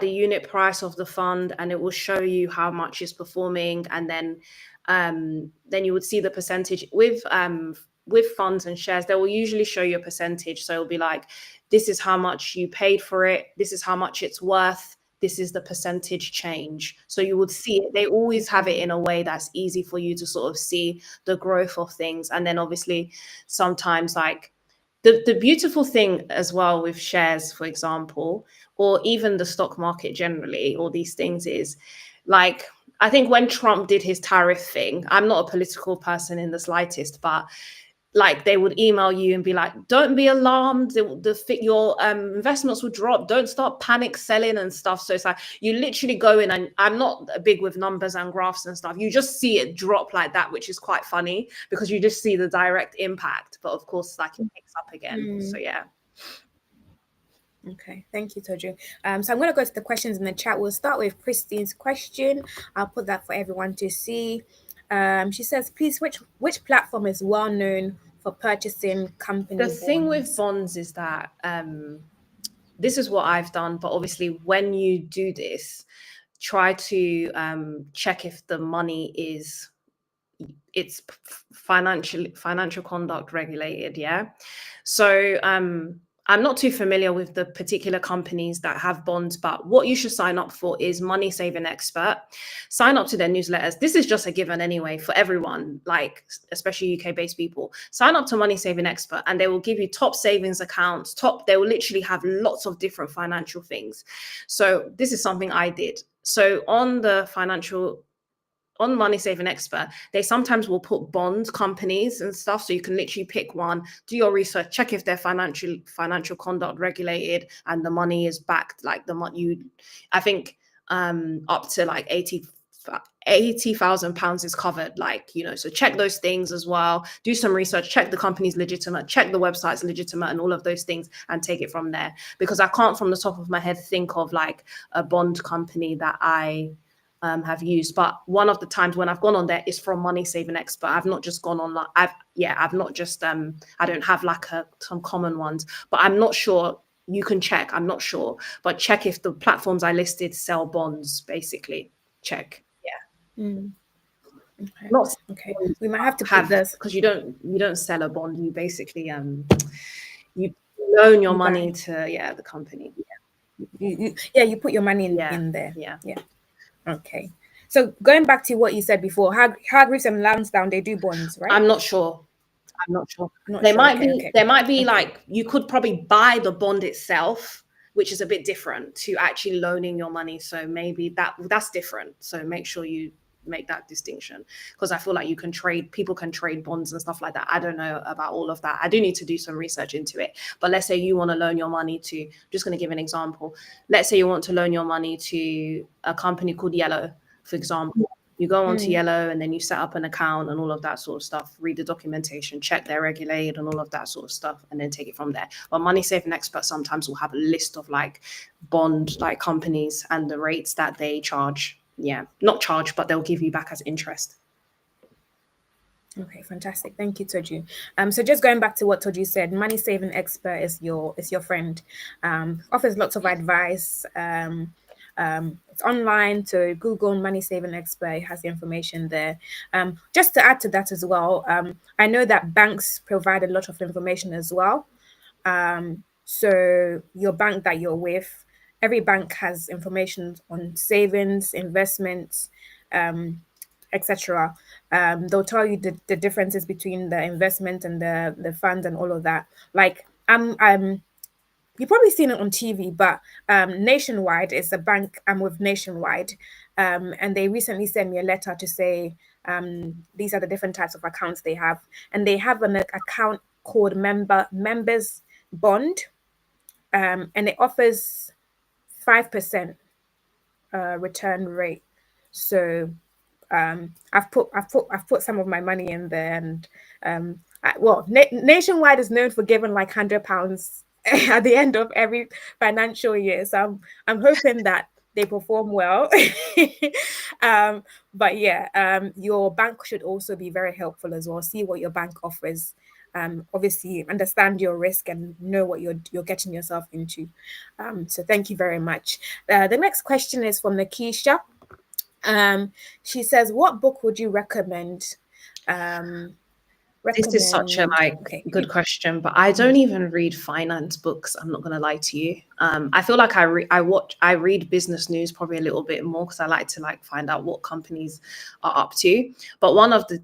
unit price of the fund and it will show you how much is performing, and then you would see the percentage with funds and shares. They will usually show you a percentage, so it'll be like, this is how much you paid for it, this is how much it's worth, this is the percentage change. So you would see it. They always have it Okay. in a way that's easy for you to sort of see the growth of things. And then obviously sometimes, like, the beautiful thing as well with shares, for example, or even the stock market generally, all these things is like, I think when Trump did his tariff thing, I'm not a political person in the slightest, but like they would email you and be like, don't be alarmed, your investments will drop, don't start panic selling and stuff. So it's like you literally go in, and I'm not big with numbers and graphs and stuff, you just see it drop like that, which is quite funny because you just see the direct impact, but of course like it picks up again. So Mm, yeah. okay. Thank you, Tojo. So I'm going to go to the questions in the chat. We'll start with Christine's question. I'll put that for everyone to see. She says, please, which platform is well known for purchasing company The thing with bonds? bonds is that this is what I've done, but obviously when you do this, try to check if the money is it's financial conduct regulated. Yeah. So I'm not too familiar with the particular companies that have bonds, but what you should sign up for is Money Saving Expert. Sign up to their newsletters. This is just a given anyway for everyone, like especially UK based people. Sign up to Money Saving Expert and they will give you top savings accounts, they will literally have lots of different financial things. So this is something I did. So on Money Saving Expert, they sometimes will put bond companies and stuff, so you can literally pick one, do your research, check if they're financial conduct regulated, and the money is backed. Like the money I think up to like 80,000 pounds is covered. Like, so check those things as well. Do some research, check the company's legitimate, check the website's legitimate, and all of those things, and take it from there. Because I can't, from the top of my head, think of like a bond company that I have used, but one of the times when I've gone on there is from Money Saving Expert. I've not just gone on like I've not just I don't have like some common ones, but I'm not sure. You can check. I'm not sure, but check if the platforms I listed sell bonds. Basically, check. Yeah. Mm. Okay. Not Okay. We might have to put this because you don't sell a bond. You basically you loan your money to the company. You put your money in there. Yeah. Okay. So going back to what you said before, Hargreaves and Lansdowne, they do bonds, right? I'm not sure. There might be like, you could probably buy the bond itself, which is a bit different to actually loaning your money. So maybe that's different. So make sure you make that distinction, because I feel like people can trade bonds and stuff like that. I don't know about all of that. I do need to do some research into it. But let's say you want to loan your money to, just going to give an example. Let's say you want to loan your money to a company called Yellow, for example. You go onto Yellow and then you set up an account and all of that sort of stuff, read the documentation, check they're regulated and all of that sort of stuff, and then take it from there. But Money Saving Expert sometimes will have a list of like bond like companies and the rates that they charge. Yeah, not charge, but they'll give you back as interest. Okay, fantastic. Thank you, Toju. So just going back to what Toju said, Money Saving Expert is your friend. Offers lots of advice. It's online, so Google Money Saving Expert has the information there. Just to add to that as well, I know that banks provide a lot of information as well. So your bank that you're with, every bank has information on savings, investments, etc. They'll tell you the differences between the investment and the fund and all of that. Like you've probably seen it on TV, but Nationwide is a bank I'm with Nationwide. And they recently sent me a letter to say these are the different types of accounts they have. And they have an account called Members Bond, and it offers 5% return rate. So I've put some of my money in there, and Nationwide is known for giving like £100 at the end of every financial year. So I'm hoping that they perform well. But yeah, your bank should also be very helpful as well. See what your bank offers. Obviously, understand your risk and know what you're getting yourself into. So thank you very much. The next question is from Nakisha. She says, "What book would you recommend?" This is such a good question, but I don't even read finance books. I'm not going to lie to you. I feel like I read business news probably a little bit more because I like to find out what companies are up to. But one of the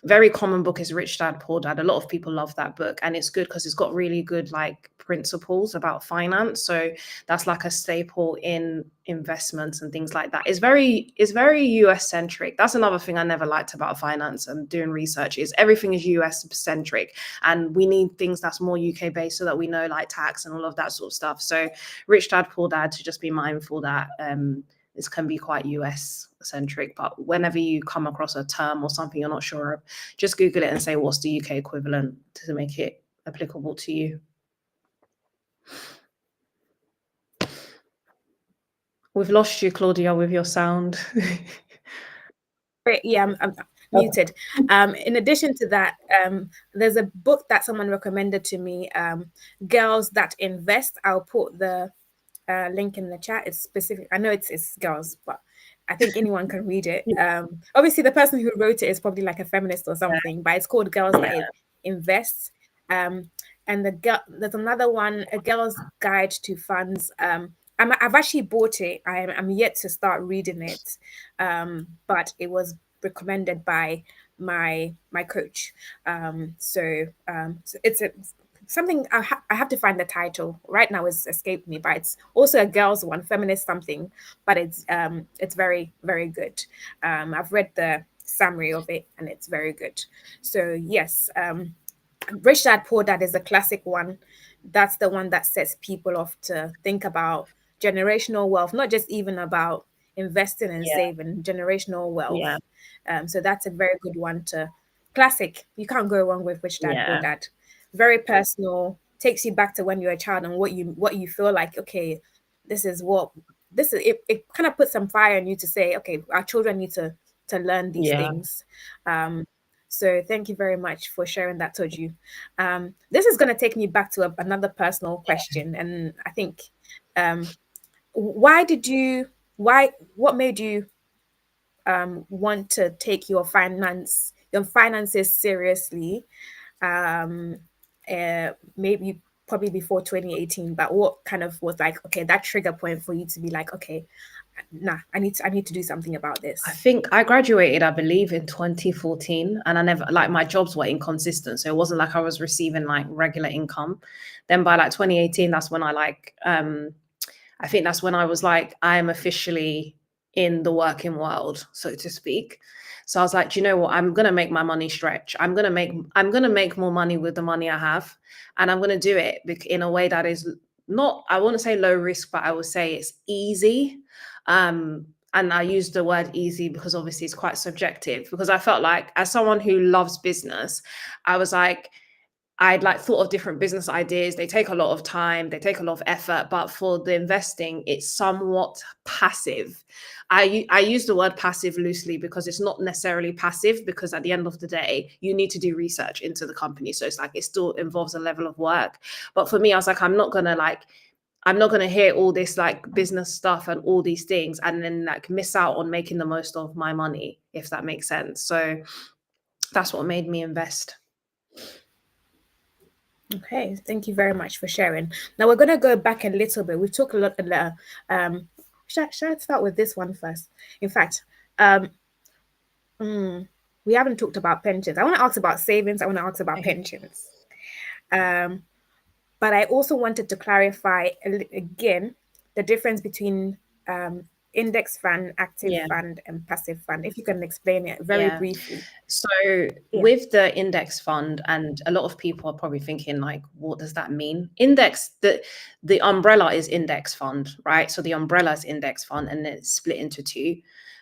very common book is Rich Dad Poor Dad. A lot of people love that book, and it's good because it's got really good principles about finance. So that's like a staple in investments and things like that. It's very US centric. That's another thing I never liked about finance and doing research, is everything is US centric, and we need things that's more UK based so that we know tax and all of that sort of stuff. So Rich Dad Poor Dad, to just be mindful that this can be quite US centric, but whenever you come across a term or something you're not sure of, just Google it and say, what's the UK equivalent, to make it applicable to you. We've lost you, Claudia, with your sound. Yeah, Muted. In addition to that, there's a book that someone recommended to me, Girls That Invest. I'll put the link in the chat. It's specific. I know it's girls, but I think anyone can read it. Obviously, the person who wrote it is probably like a feminist or something, but it's called Girls That Invest. And there's another one, A Girl's Guide to Funds. I've actually bought it. I'm yet to start reading it, but it was recommended by my coach. So it's something I have to find the title right now. It's escaped me, but it's also a girls one, feminist something, but it's very, very good. I've read the summary of it and it's very good. So yes, Rich Dad Poor Dad is a classic one. That's the one that sets people off to think about generational wealth, not just even about investing and saving, generational wealth. So that's a very good one to classic. You can't go wrong with Rich Dad Poor Dad. Very personal, takes you back to when you're a child and what you feel like, okay, this is it kind of puts some fire in you to say, okay, our children need to learn these things. So thank you very much for sharing that, Toju. This is going to take me back to another personal question, and I think, what made you want to take your finances seriously? Maybe probably before 2018, but what kind of was like, okay, that trigger point for you to be like, okay, nah, I need to do something about this? I think I graduated, I believe, in 2014, and I never, like, my jobs were inconsistent, so it wasn't like I was receiving like regular income. Then by like 2018, that's when I think that's when I was like, I'm officially in the working world, so to speak. So I was like, do you know what? I'm gonna make my money stretch. I'm gonna make more money with the money I have, and I'm gonna do it in a way that is not, I want to say low risk, but I would say it's easy. And I use the word easy because obviously it's quite subjective, because I felt like, as someone who loves business, I was like, I'd like thought of different business ideas. They take a lot of time, they take a lot of effort, but for the investing, it's somewhat passive. I use the word passive loosely because it's not necessarily passive, because at the end of the day, you need to do research into the company. So it's like, it still involves a level of work. But for me, I was like, I'm not gonna hear all this like business stuff and all these things and then like miss out on making the most of my money, if that makes sense. So that's what made me invest. Okay, thank you very much for sharing. Now we're gonna go back a little bit. We've talked a lot. Should I start with this one first? In fact, we haven't talked about pensions. I want to ask about savings. I want to ask about pensions. But I also wanted to clarify again the difference between index fund, active fund, and passive fund. If you can explain it very briefly. So with the index fund, and a lot of people are probably thinking like, what does that mean? Index, the umbrella is index fund, right? So the umbrella is index fund, and then it's split into two.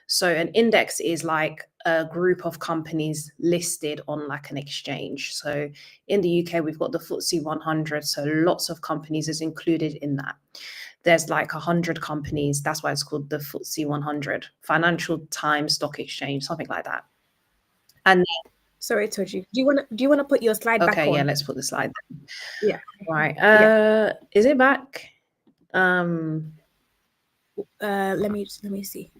So an index is like a group of companies listed on like an exchange. So in the UK, we've got the FTSE 100. So lots of companies is included in that. There's like 100 companies. That's why it's called the FTSE 100, Financial Times Stock Exchange, something like that. And sorry, Toju, do you want to put your slide back on? Okay, yeah, let's put the slide. Yeah. Right. Is it back? Let me see.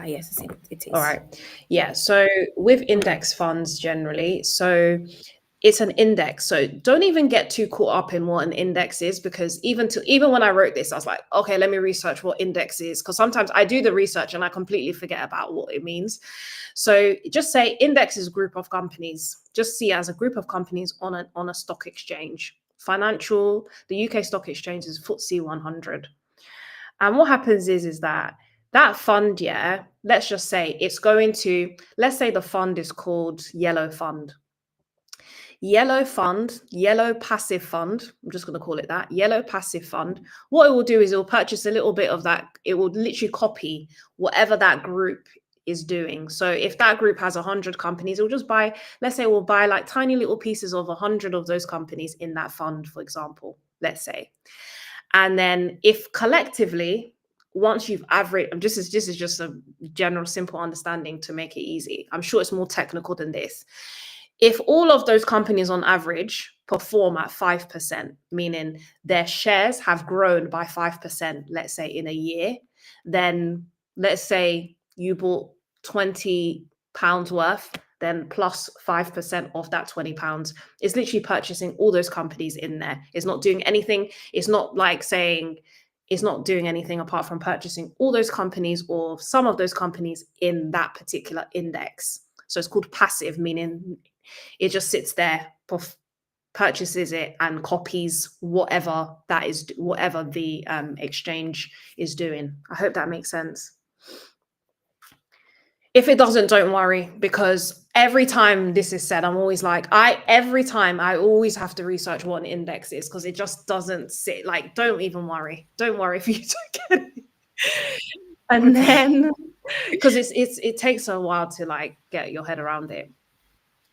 Yes, it is. All right. Yeah. So with index funds generally, so it's an index. So don't even get too caught up in what an index is, because even when I wrote this, I was like, okay, let me research what index is, because sometimes I do the research and I completely forget about what it means. So just say index is a group of companies. Just see it as a group of companies on a stock exchange. The UK stock exchange is FTSE 100. And what happens is that fund, let's just say let's say the fund is called Yellow Fund. Yellow passive fund. I'm just going to call it that, Yellow passive fund. What it will do is it will purchase a little bit of that. It will literally copy whatever that group is doing. So if that group has 100 companies, it will just buy, let's say we'll buy like tiny little pieces of 100 of those companies in that fund, for example, let's say. And then if collectively once you've averaged, this is just a general simple understanding to make it easy. I'm sure it's more technical than this. If all of those companies on average perform at 5%, meaning their shares have grown by 5%, let's say in a year, then let's say you bought £20 worth, then plus 5% of that £20 is literally purchasing all those companies in there. It's not doing anything. It's not like saying it's not doing anything apart from purchasing all those companies or some of those companies in that particular index. So it's called passive, meaning it just sits there, purchases it, and copies whatever the exchange is doing. I hope that makes sense. If it doesn't, don't worry, because every time this is said, I'm always like, every time I always have to research what an index is, because it just doesn't sit. Like, don't even worry. Don't worry if you don't get it. And then, because it takes a while to like get your head around it.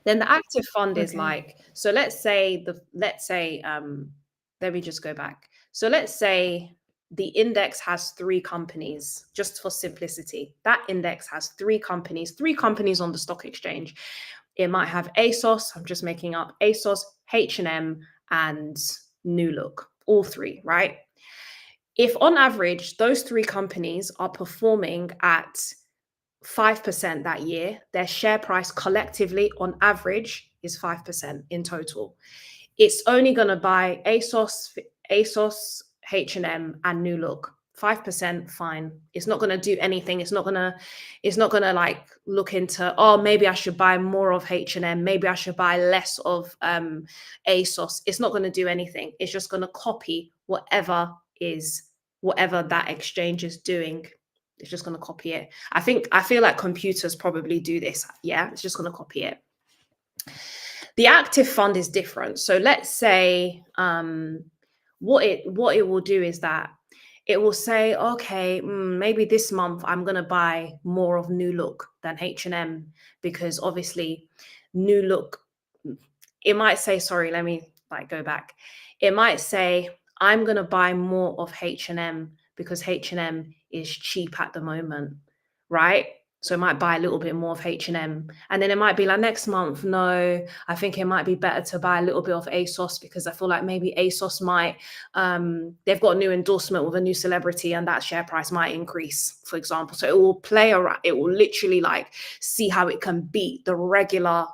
Then the active fund is like, so let's say let me just go back. So let's say the index has 3 companies, just for simplicity. That index has 3 companies on the stock exchange. It might have ASOS, I'm just making up, ASOS, H&M, and New Look, all 3, right? If on average, those 3 companies are performing at 5% that year, their share price collectively on average is 5% in total. It's only going to buy ASOS, H&M, and New Look. 5%, fine. It's not going to do anything. It's not going to like look into, oh, maybe I should buy more of H&M. Maybe I should buy less of ASOS. It's not going to do anything. It's just going to copy whatever that exchange is doing. It's just going to copy it. I feel like computers probably do this. Yeah, it's just going to copy it. The active fund is different. So let's say what it will do is that it will say, okay, maybe this month I'm going to buy more of New Look than H&M, because obviously New Look, it might say, sorry, let me like go back. It might say, I'm going to buy more of H&M because H&M is cheap at the moment, right? So it might buy a little bit more of H&M. And then it might be like next month, no, I think it might be better to buy a little bit of ASOS because I feel like maybe ASOS might, they've got a new endorsement with a new celebrity and that share price might increase, for example. So it will play around, it will literally like see how it can beat the regular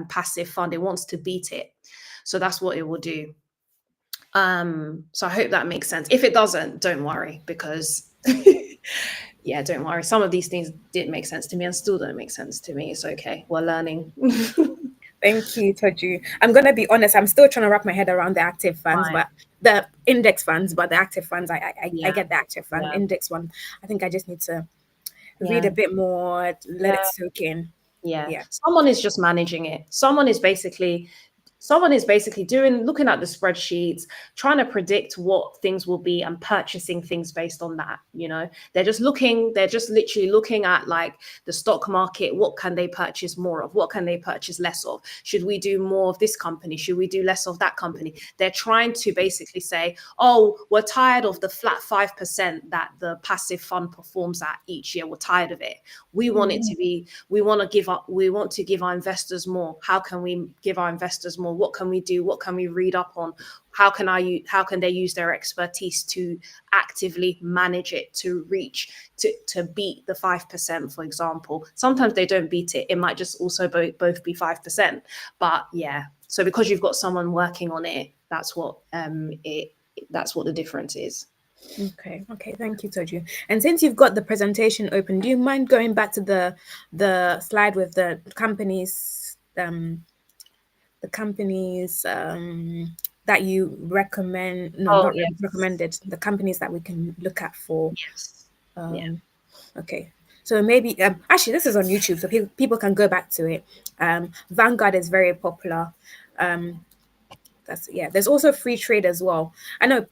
passive fund. It wants to beat it. So that's what it will do. So I hope that makes sense. If it doesn't, don't worry, because yeah, don't worry. Some of these things didn't make sense to me and still don't make sense to me. It's okay. We're learning. Thank you, Toju. I'm going to be honest, I'm still trying to wrap my head around the active funds, but the index funds, but the active funds, I get the active fund. Index one, I think I just need to read a bit more, let it soak in. Yeah. Someone is just managing it. Someone is basically looking at the spreadsheets, trying to predict what things will be and purchasing things based on that. You know, they're just literally looking at like the stock market. What can they purchase more of? What can they purchase less of? Should we do more of this company? Should we do less of that company? They're trying to basically say, oh, we're tired of the flat 5% that the passive fund performs at each year. We're tired of it. We want it to be, we want to give our investors more. How can we give our investors more? What can we do? What can we read up on? How can they use their expertise to actively manage it to beat the 5%, for example? Sometimes they don't beat it. It might just also both be 5%. But yeah, so because you've got someone working on it, that's what the difference is. Okay, thank you, Toju. And since you've got the presentation open, do you mind going back to the slide with the companies that you recommend? Recommended, the companies that we can look at for. Yes. Okay, so maybe actually this is on YouTube, so people can go back to it. Vanguard is very popular. There's also free trade as well. I know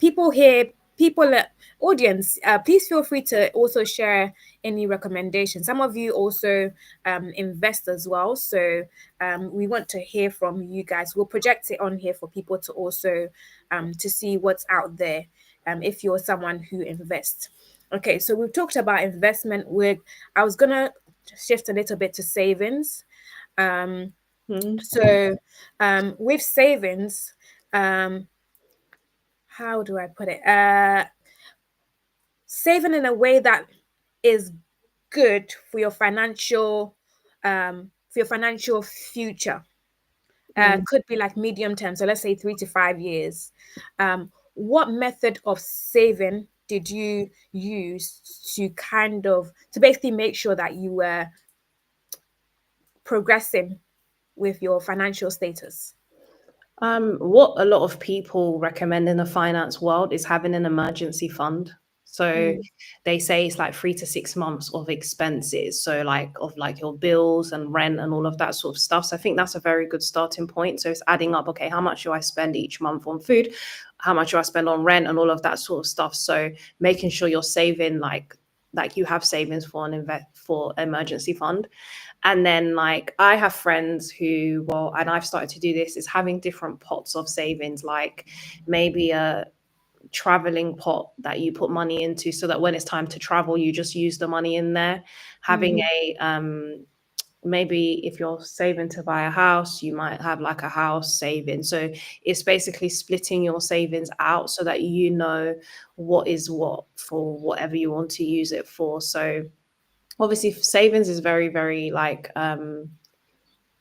audience, please feel free to also share any recommendations. Some of you also invest as well, so we want to hear from you guys. We'll project it on here for people to also to see what's out there if you're someone who invests. Okay, so we've talked about investment. I was gonna shift a little bit to savings. Um, Mm. so with savings, how do I put it? Saving in a way that is good for your financial future. Mm. Could be like medium term, so let's say 3 to 5 years. What method of saving did you use to basically make sure that you were progressing with your financial status? What a lot of people recommend in the finance world is having an emergency fund. So Mm, they say it's like 3 to 6 months of expenses. So like of like your bills and rent and all of that sort of stuff. So I think that's a very good starting point. So it's adding up, okay, how much do I spend each month on food? How much do I spend on rent and all of that sort of stuff? So making sure you're saving like you have savings for an for emergency fund. And then like I have friends who, well, and I've started to do this, is having different pots of savings, like maybe a traveling pot that you put money into so that when it's time to travel, you just use the money in there. Having mm, a maybe if you're saving to buy a house, you might have like a house saving. So it's basically splitting your savings out so that you know what is what for whatever you want to use it for. So obviously savings is very very like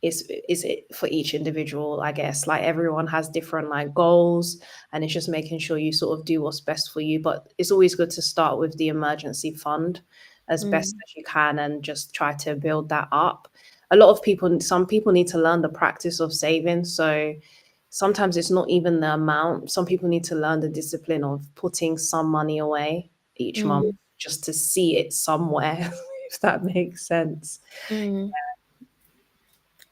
is it for each individual, I guess. Like everyone has different like goals, and it's just making sure you sort of do what's best for you. But it's always good to start with the emergency fund as best mm, as you can and just try to build that up. A lot of people, some people need to learn the practice of saving. So sometimes it's not even the amount. Some people need to learn the discipline of putting some money away each month mm, just to see it somewhere, if that makes sense. mm.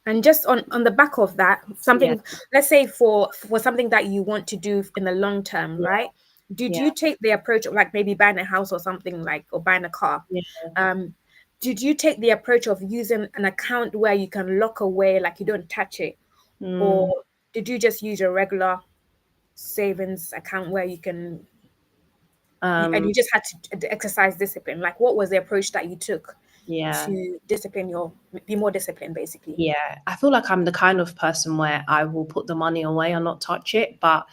And just on the back of that, Yeah, something, let's say for something that you want to do in the long term, yeah, right? Did yeah, you take the approach of like maybe buying a house or something, like, or buying a car? yeah. Um, did you take the approach of using an account where you can lock away, like you don't touch it, or Mm, did you just use your regular savings account where and um, you just had to exercise discipline? Like, what was the approach that you took yeah, to be more disciplined, basically? yeah. I feel like I'm the kind of person where I will put the money away and not touch it. But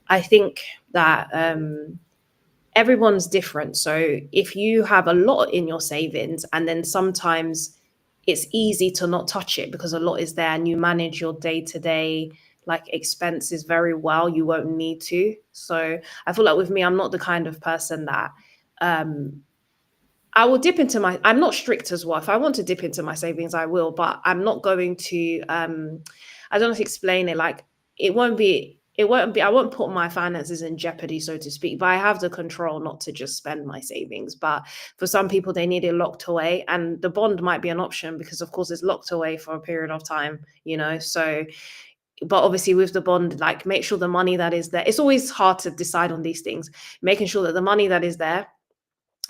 I think that everyone's different. So if you have a lot in your savings and then sometimes it's easy to not touch it because a lot is there and you manage your day-to-day like expenses very well, you won't need to. So I feel like with me, I'm not the kind of person that um I will dip into my, I'm not strict as well. If I want to dip into my savings, I will, but I'm not going to I don't know how to explain it. Like it won't be I won't put my finances in jeopardy, so to speak, but I have the control not to just spend my savings. But for some people they need it locked away, and the bond might be an option because of course it's locked away for a period of time, you know. So but obviously with the bond, like make sure the money that is there, it's always hard to decide on these things, making sure that the money that is there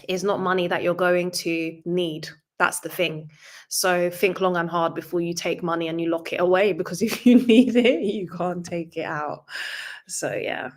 is not money that you're going to need. That's the thing. So think long and hard before you take money and you lock it away, because if you need it, you can't take it out. So yeah.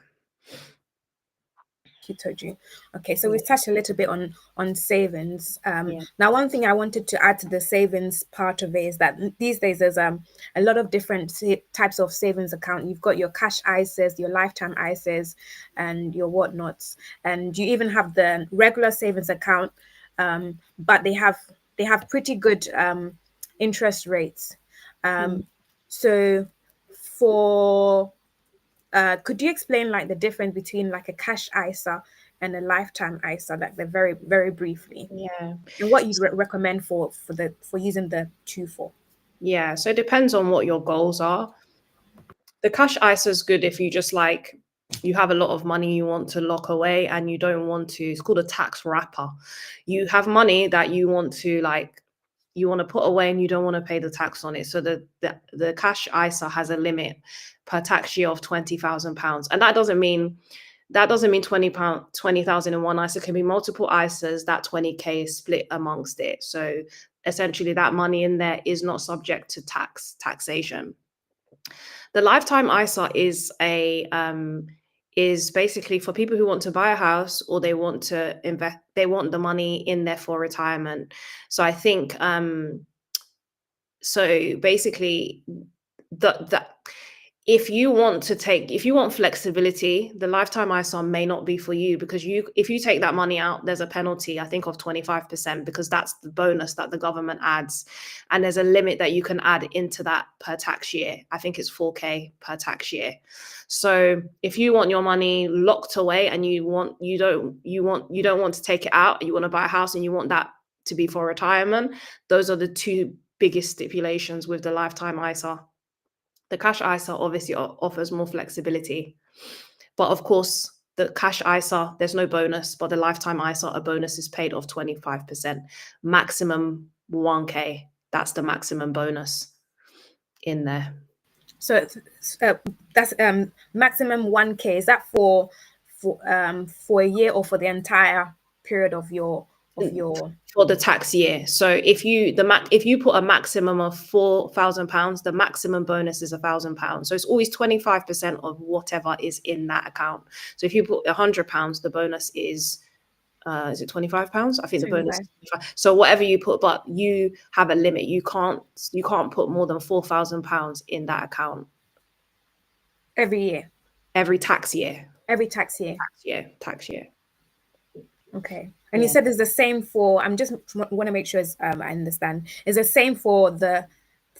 You, Toju. Okay, so Yeah. we've touched a little bit on savings. Yeah. Now, one thing I wanted to add to the savings part of it is that these days there's a lot of different types of savings account. You've got your cash ISAs, your lifetime ISAs, and your whatnots, and you even have the regular savings account. But they have pretty good interest rates. Mm. Um, so for could you explain like the difference between like a cash ISA and a lifetime ISA, like the very very briefly, Yeah. and what you'd recommend for using the two for? Yeah. So it depends on what your goals are. The cash ISA is good if you just like you have a lot of money you want to lock away and you don't want to, it's called a tax wrapper. You have money that you want to like you want to put away and you don't want to pay the tax on it. So the cash ISA has a limit per tax year of £20,000. And that doesn't mean £20, 20,000 in one ISA. It can be multiple ISAs. That 20K is split amongst it. So essentially that money in there is not subject to taxation. The lifetime ISA is a is basically for people who want to buy a house or they want to invest, they want the money in there for retirement. So I think so basically the if you want to take, if you want flexibility, the lifetime ISA may not be for you, because if you take that money out, there's a penalty, I think, of 25%, because that's the bonus that the government adds. And there's a limit that you can add into that per tax year. I think it's 4K per tax year. So if you want your money locked away and you don't want to take it out, you want to buy a house and you want that to be for retirement, those are the two biggest stipulations with the lifetime ISA. The cash ISA obviously offers more flexibility. But of course, the cash ISA, there's no bonus, but the lifetime ISA, a bonus is paid of 25%, maximum 1K. That's the maximum bonus in there. So that's maximum 1K. Is that for a year or for the entire period of your for the tax year? So if you put a maximum of £4,000, the maximum bonus is £1,000. So it's always 25% of whatever is in that account. So if you put £100, the bonus is it £25? I think the bonus is 25. So whatever you put, but you have a limit. You can't put more than £4,000 in that account every year, every tax year. Tax year. Okay. And Yeah. you said it's the same for, I'm just want to make sure I understand. It's the same for the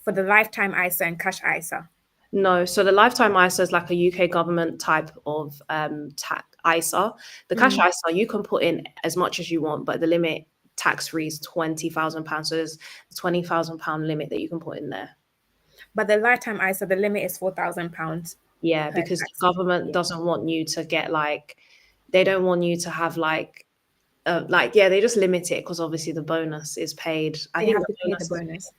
lifetime ISA and cash ISA? No. So the lifetime ISA is like a UK government type of ISA. The cash ISA, you can put in as much as you want, but the limit tax-free is £20,000. So there's a £20,000 limit that you can put in there. But the lifetime ISA, the limit is £4,000. Yeah, because the government doesn't want you to get they don't want you to have they just limit it because obviously the bonus is paid. I think they have to pay the bonus.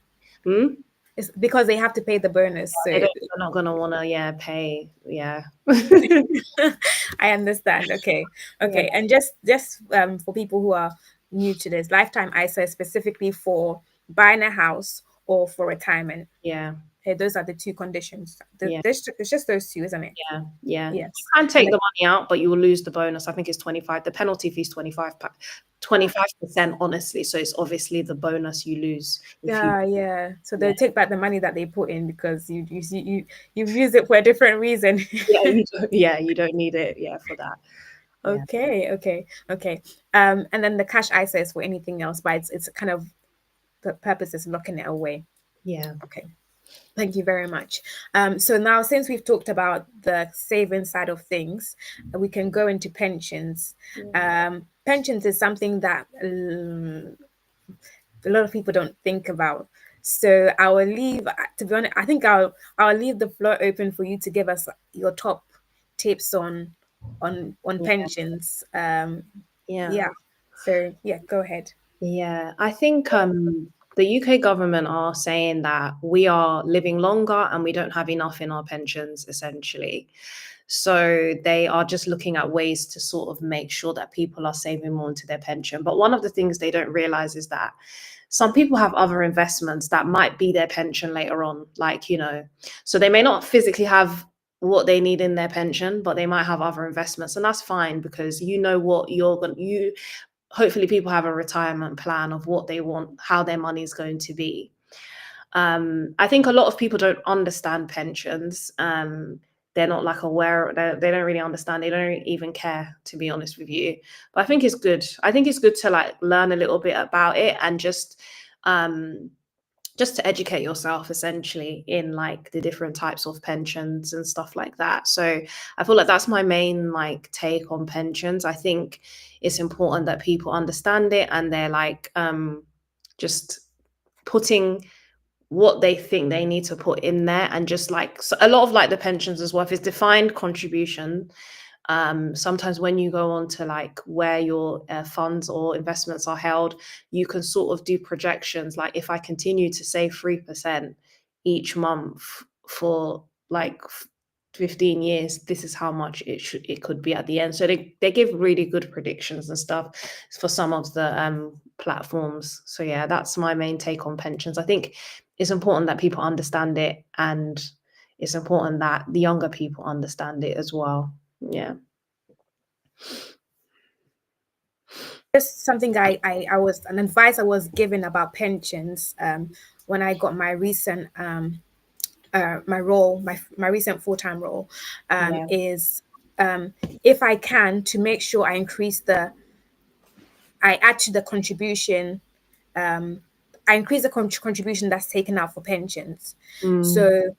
Hmm? It's because they have to pay the bonus. So they're not going to want to, pay. Yeah. I understand. Okay. Yeah. And just for people who are new to this, lifetime ISA is specifically for buying a house or for retirement. Yeah. Okay, those are the two conditions. It's just those two, isn't it? Yeah. Yeah. Yes. You can take the money out, but you will lose the bonus. I think it's 25. The penalty fee is 25%, honestly. So it's obviously the bonus you lose. Yeah. So they take back the money that they put in because you've used it for a different reason. You don't need it. Yeah, for that. Okay. And then the cash ISA is for anything else, but it's kind of, the purpose is locking it away. Yeah. Okay. Thank you very much. So now, since we've talked about the saving side of things, we can go into pensions. Pensions is something that a lot of people don't think about. So I will leave, to be honest, I think I'll leave the floor open for you to give us your top tips on pensions. So go ahead. Yeah, I think the UK government are saying that we are living longer and we don't have enough in our pensions, essentially. So they are just looking at ways to sort of make sure that people are saving more into their pension. But one of the things they don't realize is that some people have other investments that might be their pension later on, so they may not physically have what they need in their pension, but they might have other investments, and that's fine, because what hopefully people have a retirement plan of what they want, how their money is going to be. I think a lot of people don't understand pensions. They're not aware, they don't really understand, they don't even care, to be honest with you. But I think it's good. To learn a little bit about it, and just to educate yourself, essentially, in the different types of pensions and stuff like that. So I feel like that's my main take on pensions. I think it's important that people understand it, and they're just putting what they think they need to put in there, and just so a lot of the pensions as well, if it's defined contribution. Sometimes when you go on to where your funds or investments are held, you can sort of do projections, if I continue to save 3% each month for 15 years, this is how much it could be at the end. So they give really good predictions and stuff for some of the platforms. So yeah, that's my main take on pensions. I think it's important that people understand it, and it's important that the younger people understand it as well. Yeah. Just something I was an advice I was given about pensions when I got my recent my role, my recent full-time role, Yeah. is if I can, to make sure I add to the contribution, um, I increase the contribution that's taken out for pensions. Mm, So,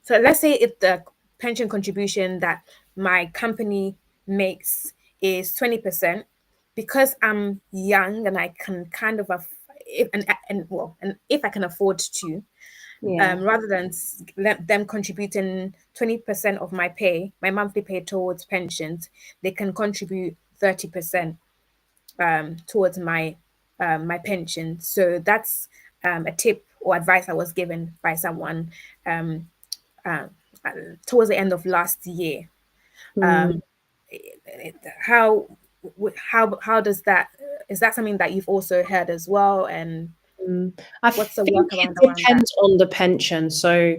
so let's say if the pension contribution that my company makes is 20%, because I'm young and I can kind of and if I can afford to, yeah. rather than them contributing 20% of my pay, my monthly pay towards pensions, they can contribute 30% towards my pension. So that's a tip or advice I was given by someone um, uh, towards the end of last year. Mm, Um, how how does that, is that something that you've also heard as well? And I what's the think it workaround around that? depends on the pension. So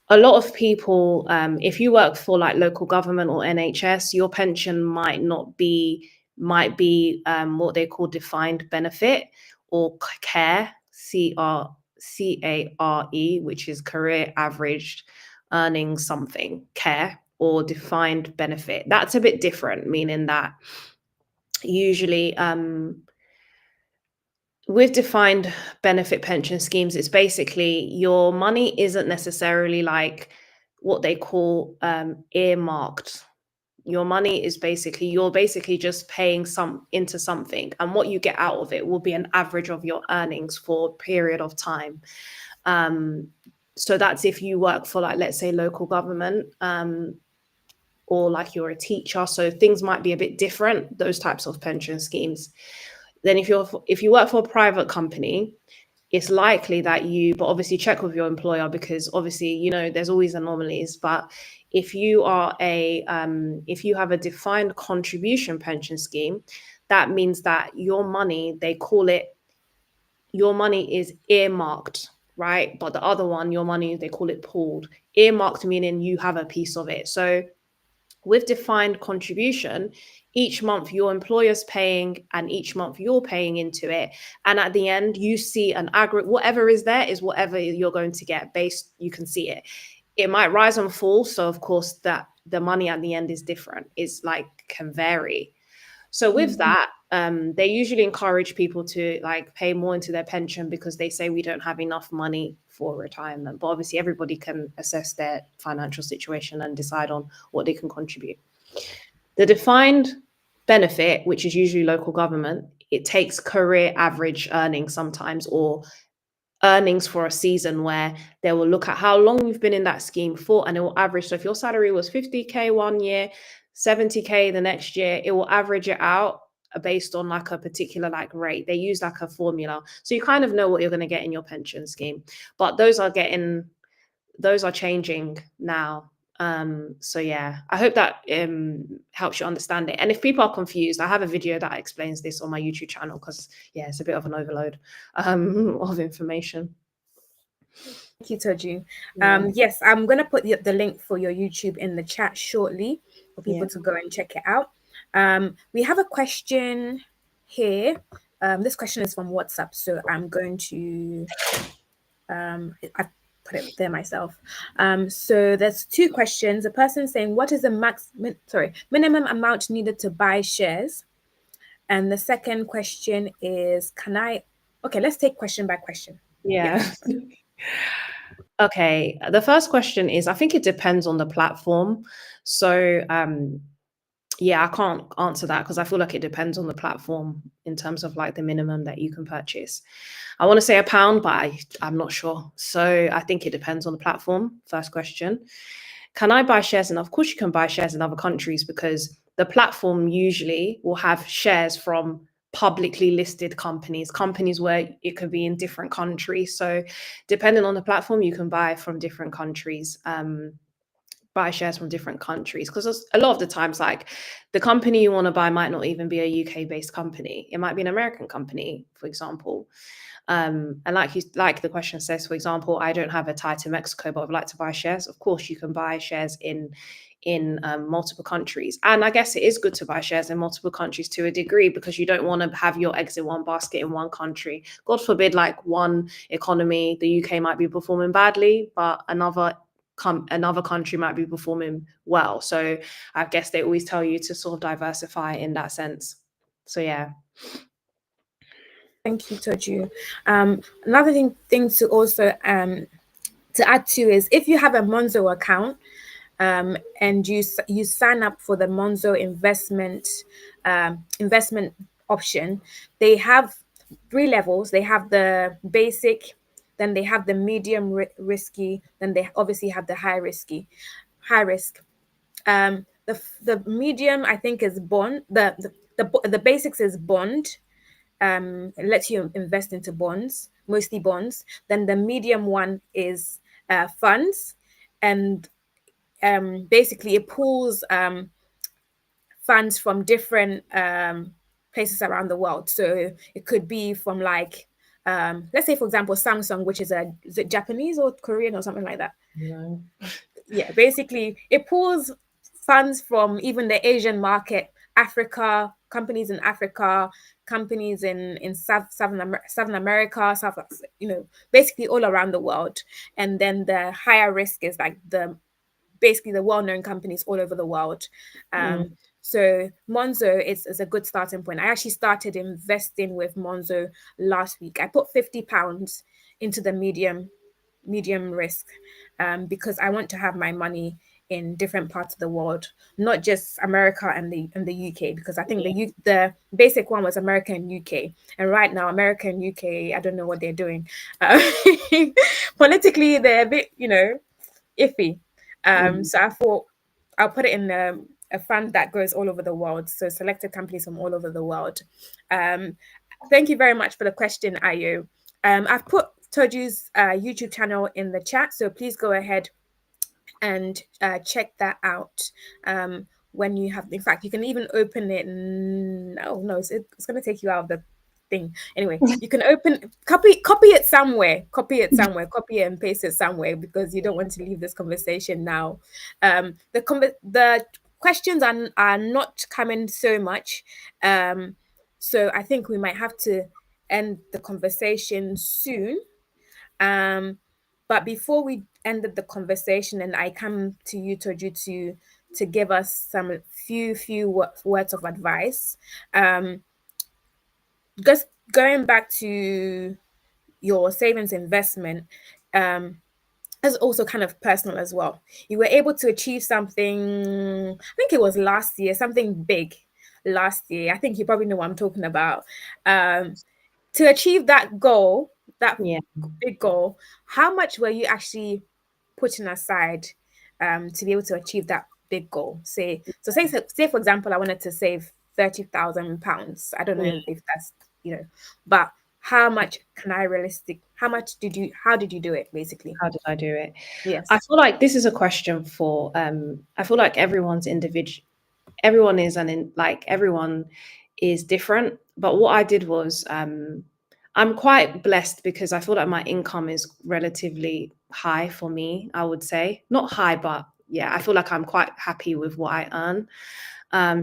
a lot of people, if you work for like local government or NHS, your pension might be what they call defined benefit or care, CARE, which is career averaged earning something, care or defined benefit. That's a bit different, meaning that usually with defined benefit pension schemes, it's basically your money isn't necessarily like what they call earmarked. Your money is basically, you're basically just paying some into something, and what you get out of it will be an average of your earnings for a period of time. Um, so that's if you work for, like, let's say local government, or like you're a teacher. So things might be a bit different, those types of pension schemes. Then if you work for a private company, it's likely that but obviously check with your employer, because obviously, there's always anomalies. But if you have a defined contribution pension scheme, that means that your money is earmarked, right? But the other one, your money, they call it pooled. Earmarked meaning you have a piece of it. So with defined contribution, each month your employer's paying and each month you're paying into it. And at the end, you see an aggregate, whatever is there is whatever you're going to get based, you can see it. It might rise and fall. So of course that the money at the end is different. It's like can vary. So with Mm. that, they usually encourage people to like pay more into their pension because they say we don't have enough money for retirement. But obviously, everybody can assess their financial situation and decide on what they can contribute. The defined benefit, which is usually local government, it takes career average earnings sometimes, or earnings for a season, where they will look at how long you've been in that scheme for, and it will average. So if your salary was 50K one year, 70K the next year, it will average it out based on like a particular like rate. They use like a formula. So you kind of know what you're going to get in your pension scheme. But those are changing now. So yeah, I hope that helps you understand it. And if people are confused, I have a video that explains this on my YouTube channel, because yeah, it's a bit of an overload of information. Thank you, Toju. Yeah, Yes, I'm going to put the link for your YouTube in the chat shortly for yeah, people to go and check it out. We have a question here. This question is from WhatsApp, so I'm going to I put it there myself. So there's two questions. A person saying, "What is the minimum amount needed to buy shares?" And the second question is, "Can I?" Okay, let's take question by question. yeah. Yes. Okay, the first question is, I think it depends on the platform. So yeah, I can't answer that because I feel like it depends on the platform in terms of like the minimum that you can purchase. I want to say £1, but I'm not sure. So I think it depends on the platform. First question. Can I buy shares in? Of course, you can buy shares in other countries, because the platform usually will have shares from publicly listed companies where it could be in different countries. So depending on the platform, you can buy from different countries. Buy shares from different countries, because a lot of the times, like, the company you want to buy might not even be a UK based company. It might be an American company, for example. And like the question says, for example, I don't have a tie to Mexico, but I'd like to buy shares. Of course, you can buy shares in multiple countries. And I guess it is good to buy shares in multiple countries to a degree, because you don't want to have your eggs in one basket in one country. God forbid, like one economy, the UK might be performing badly, but another country might be performing well. So I guess they always tell you to sort of diversify in that sense. So yeah. Thank you, Toju. Another thing to also to add to is, if you have a Monzo account, and you sign up for the Monzo investment option, they have 3 levels. They have the basic, then they have the medium risky, then they obviously have the high risk. The medium, I think, is bond. The basics is bond. It lets you invest into bonds, mostly bonds. Then the medium one is funds, and basically it pulls funds from different places around the world. So it could be from, like, let's say, for example, Samsung, which is it Japanese or Korean or something like that? No. Yeah, basically it pulls funds from even the Asian market, Africa, companies in Africa, companies in Southern America, basically all around the world. And then the higher risk is like basically the well-known companies all over the world. So Monzo is a good starting point. I actually started investing with Monzo last week. I put £50 into the medium risk, because I want to have my money in different parts of the world, not just America and the UK, because I think the basic one was America and UK, and right now America and UK, I don't know what they're doing. Politically, they're a bit, iffy. So I thought I'll put it in a fund that goes all over the world. So selected companies from all over the world. Thank you very much for the question, Ayu. I've put Toju's YouTube channel in the chat, so please go ahead and check that out. When you have, in fact, you can even open it. No, it's going to take you out of the thing. Anyway, you can copy it somewhere, copy it and paste it somewhere, because you don't want to leave this conversation now. The questions are not coming so much, so I think we might have to end the conversation soon. But before we ended the conversation, and I come to you, Toju, to give us some few words of advice. Just going back to your savings investment, is also kind of personal as well. You were able to achieve something, I think it was last year, something big last year. I think you probably know what I'm talking about. To achieve that goal, that big goal, how much were you actually putting aside to be able to achieve that big goal? Say for example, I wanted to save £30,000. I don't know if that's, but how much how did you do it, basically? How did I do it? Yes. I feel like this is a question for I feel like everyone's individual. Everyone is different. But what I did was I'm quite blessed, because I feel like my income is relatively high for me, I would say. Not high, but yeah, I feel like I'm quite happy with what I earn.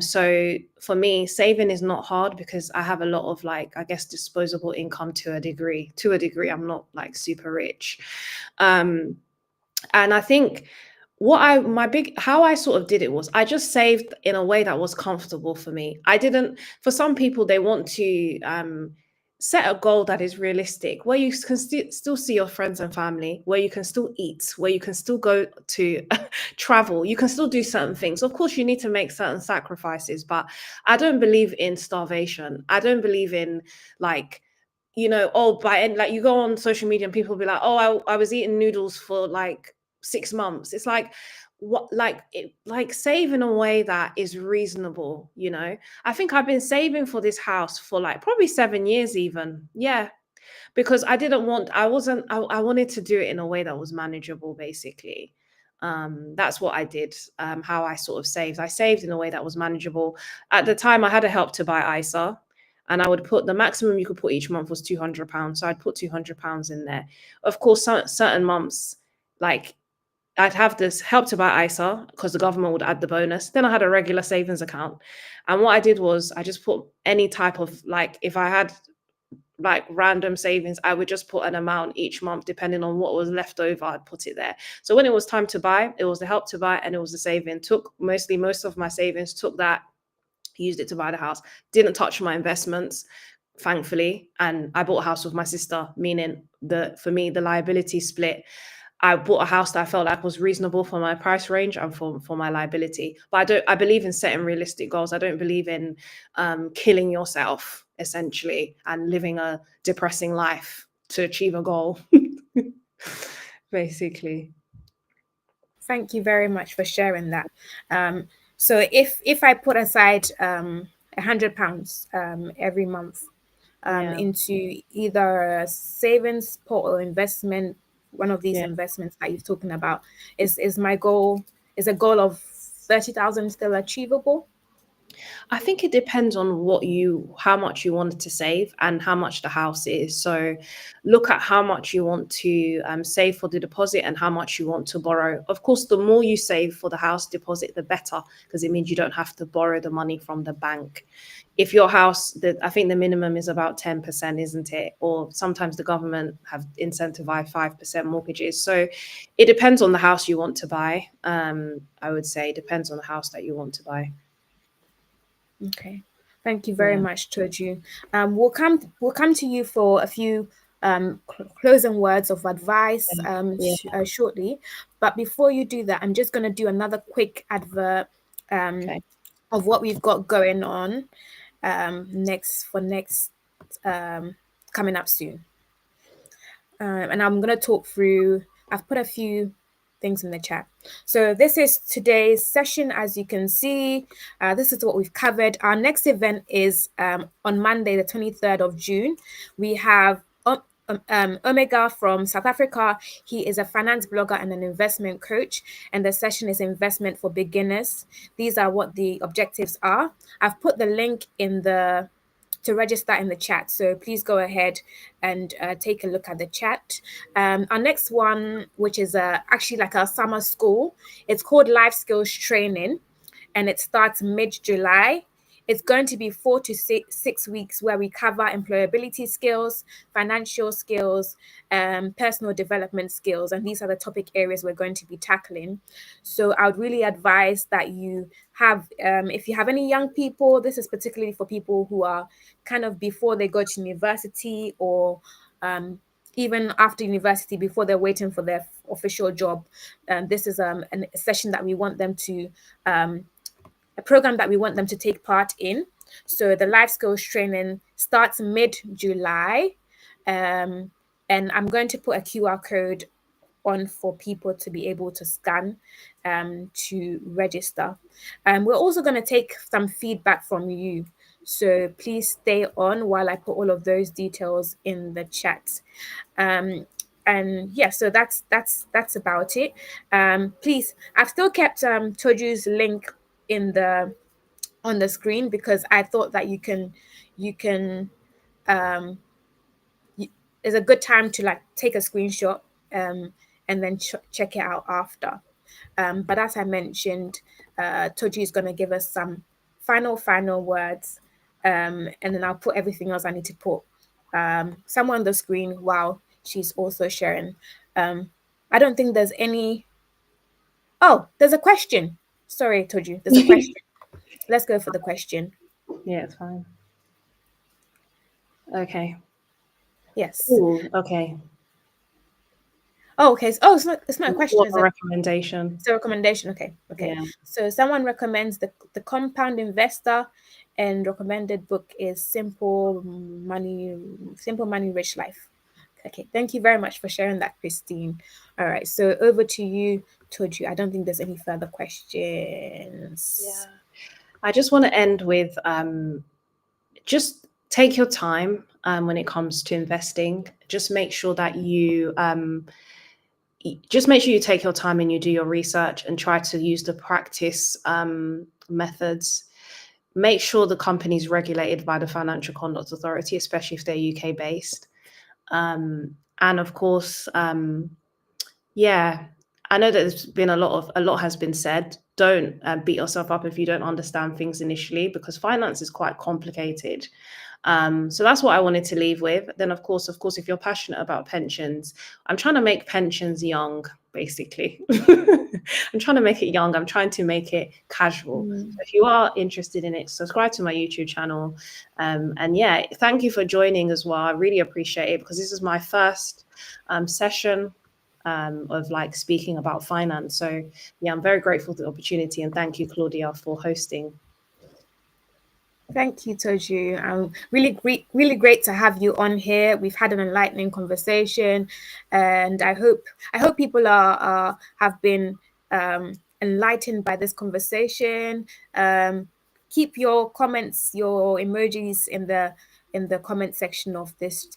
So for me, saving is not hard, because I have a lot of, like, I guess, disposable income to a degree. I'm not like super rich. And I think how I sort of did it was, I just saved in a way that was comfortable for me. For some people, they want to set a goal that is realistic, where you can still see your friends and family, where you can still eat, where you can still go to travel, you can still do certain things. Of course, you need to make certain sacrifices, but I don't believe in starvation. I don't believe in, like, like, you go on social media and people be like, oh, I was eating noodles for like 6 months. It's like, what, like save in a way that is reasonable. I think I've been saving for this house for like probably 7 years even. Yeah, because I wanted to do it in a way that was manageable, basically. That's what I did. How I sort of saved. I saved in a way that was manageable. At the time, I had a Help to Buy ISA, and I would put, the maximum you could put each month was £200. So I'd put £200 in there. Of course, certain months, like, I'd have this Help to Buy ISA because the government would add the bonus. Then I had a regular savings account. And what I did was I just put any type of, like, if I had like random savings, I would just put an amount each month depending on what was left over. I'd put it there. So when it was time to buy, it was the Help to Buy and it was the saving. Took mostly most of my savings, took that, used it to buy the house. Didn't touch my investments, thankfully. And I bought a house with my sister, meaning for me the liability split. I bought a house that I felt like was reasonable for my price range and for my liability. But I believe in setting realistic goals. I don't believe in killing yourself essentially and living a depressing life to achieve a goal. Basically. Thank you very much for sharing that. So if I put aside £100 every month Yeah. into either a savings pot or investment, one of these Yeah. investments that you're talking about, is my goal, is a goal of 30,000 still achievable? I think it depends on how much you wanted to save and how much the house is. So look at how much you want to save for the deposit and how much you want to borrow. Of course, the more you save for the house deposit, the better, because it means you don't have to borrow the money from the bank. If your house, I think the minimum is about 10%, isn't it? Or sometimes the government have incentivized 5% mortgages. So it depends on the house you want to buy. I would say it depends on the house that you want to buy. Okay, thank you very Yeah. much, Toju. We'll come to you for a few closing words of advice Yeah. shortly. But before you do that, I'm just going to do another quick advert Okay. of what we've got going on next coming up soon. And I'm going to talk through, I've put a few things in the chat. So this is today's session. As you can see, this is what we've covered. Our next event is on Monday, the 23rd of June. We have Omega from South Africa. He is a finance blogger and an investment coach, and the session is investment for beginners. These are what the objectives are. I've put the link to register in the chat. So please go ahead and take a look at the chat. Our next one, which is actually like our summer school, it's called Life Skills Training, and it starts mid-July. It's going to be 4 to 6 weeks where we cover employability skills, financial skills, personal development skills, and these are the topic areas we're going to be tackling. So I would really advise that you have, if you have any young people, this is particularly for people who are kind of before they go to university or even after university, before they're waiting for their official job. This is a session that we want them to a program that we want them to take part in. So the life skills training starts mid-July. And I'm going to put a QR code on for people to be able to scan to register. We're also going to take some feedback from you. So please stay on while I put all of those details in the chat. And yeah, so that's about it. Please, I've still kept Toju's link on the screen because I thought that you can it's a good time to like take a screenshot and then check it out after. But as I mentioned, Toji is going to give us some final words, and then I'll put everything else I need to put somewhere on the screen while she's also sharing. I don't think there's any. Oh, there's a question. Sorry, Toji. There's a question. Let's go for the question. Yeah, it's fine. Okay. Yes. Ooh, okay. Oh, okay. Oh, it's not a question, What is a it? recommendation. It's a recommendation. Okay. Yeah. So someone recommends the Compound Investor, and recommended book is Simple Money, Rich Life. Okay. Thank you very much for sharing that, Christine. All right. So over to you, Toju. I don't think there's any further questions. Yeah. I just want to end with just take your time when it comes to investing. Just make sure that you take your time and you do your research and try to use the practice methods. Make sure the company is regulated by the Financial Conduct Authority, especially if they're UK based. And of course, yeah, I know that there's been a lot has been said. Don't beat yourself up if you don't understand things initially, because finance is quite complicated. So that's what I wanted to leave with. Then, of course, if you're passionate about pensions, I'm trying to make pensions young, basically. I'm trying to make it young. I'm trying to make it casual. So if you are interested in it, subscribe to my YouTube channel. And yeah, thank you for joining as well. I really appreciate it, because this is my first session of like speaking about finance. So yeah, I'm very grateful for the opportunity, and thank you, Claudia, for hosting. Thank you, Toju. Really great to have you on here. We've had an enlightening conversation, and I hope people are have been enlightened by this conversation. Keep your comments, your emojis in the comment section of this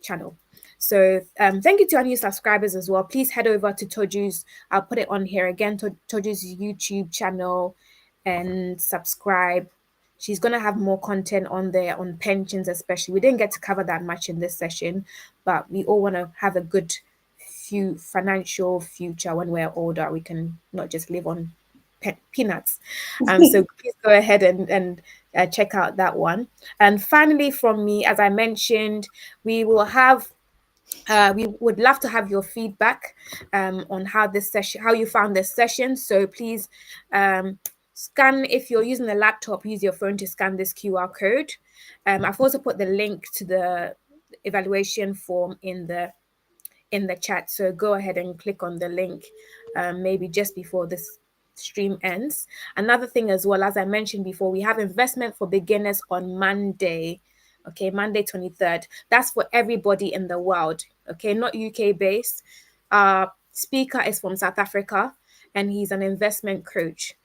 channel. So thank you to our new subscribers as well. Please head over to Toju's. I'll put it on here again. Toju's YouTube channel, and subscribe. She's going to have more content on there on pensions, especially. We didn't get to cover that much in this session, but we all want to have a good financial future when we're older. We can not just live on peanuts. So please go ahead and check out that one. And finally, from me, as I mentioned, we will have we would love to have your feedback on how you found this session. So please scan, if you're using a laptop, use your phone to scan this QR code. I've also put the link to the evaluation form in the chat. So go ahead and click on the link maybe just before this stream ends. Another thing as well, as I mentioned before, we have investment for beginners on Monday. Okay, Monday 23rd. That's for everybody in the world. Okay, not UK based. Our speaker is from South Africa, and he's an investment coach.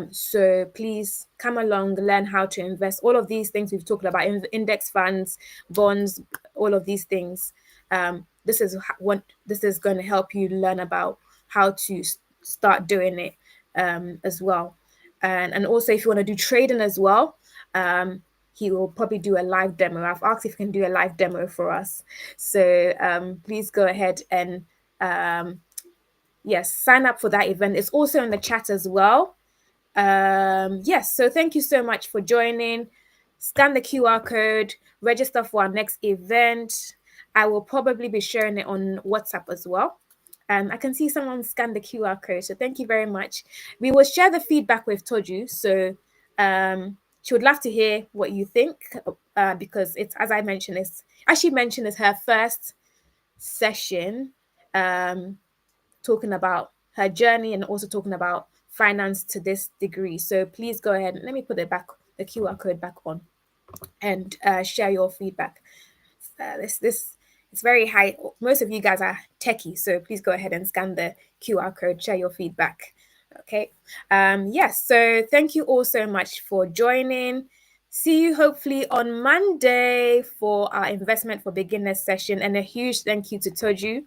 So please come along, learn how to invest. All of these things we've talked about, index funds, bonds, all of these things. This is what this is going to help you learn about how to start doing it as well. And also, if you want to do trading as well, he will probably do a live demo. I've asked if he can do a live demo for us. So please go ahead and yes, sign up for that event. It's also in the chat as well. Yes, so thank you so much for joining. Scan the QR code, register for our next event. I will probably be sharing it on WhatsApp as well. I can see someone scan the QR code, so thank you very much. We will share the feedback with Toju, so she would love to hear what you think, because it's, as I mentioned, it's her first session talking about her journey and also talking about finance to this degree. So please go ahead and let me put the QR code back on, and share your feedback. This it's very high. Most of you guys are techie, so please go ahead and scan the QR code, share your feedback. Okay. Yes. So thank you all so much for joining. See you hopefully on Monday for our investment for beginners session, and a huge thank you to Toju.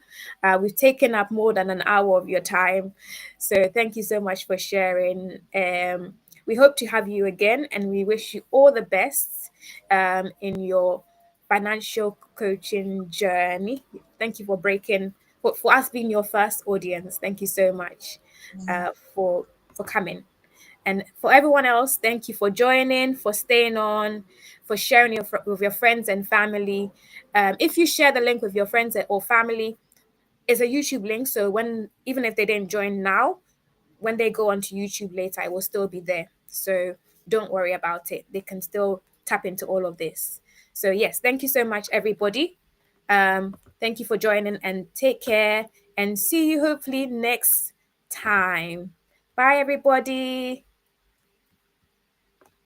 We've taken up more than an hour of your time, so thank you so much for sharing. We hope to have you again, and we wish you all the best in your financial coaching journey. Thank you for us being your first audience. Thank you so much for coming. And for everyone else, thank you for joining, for staying on, for sharing with your friends and family. If you share the link with your friends or family, it's a YouTube link. So even if they didn't join now, when they go onto YouTube later, it will still be there. So don't worry about it. They can still tap into all of this. So yes, thank you so much, everybody. Thank you for joining, and take care, and see you hopefully next time. Bye, everybody.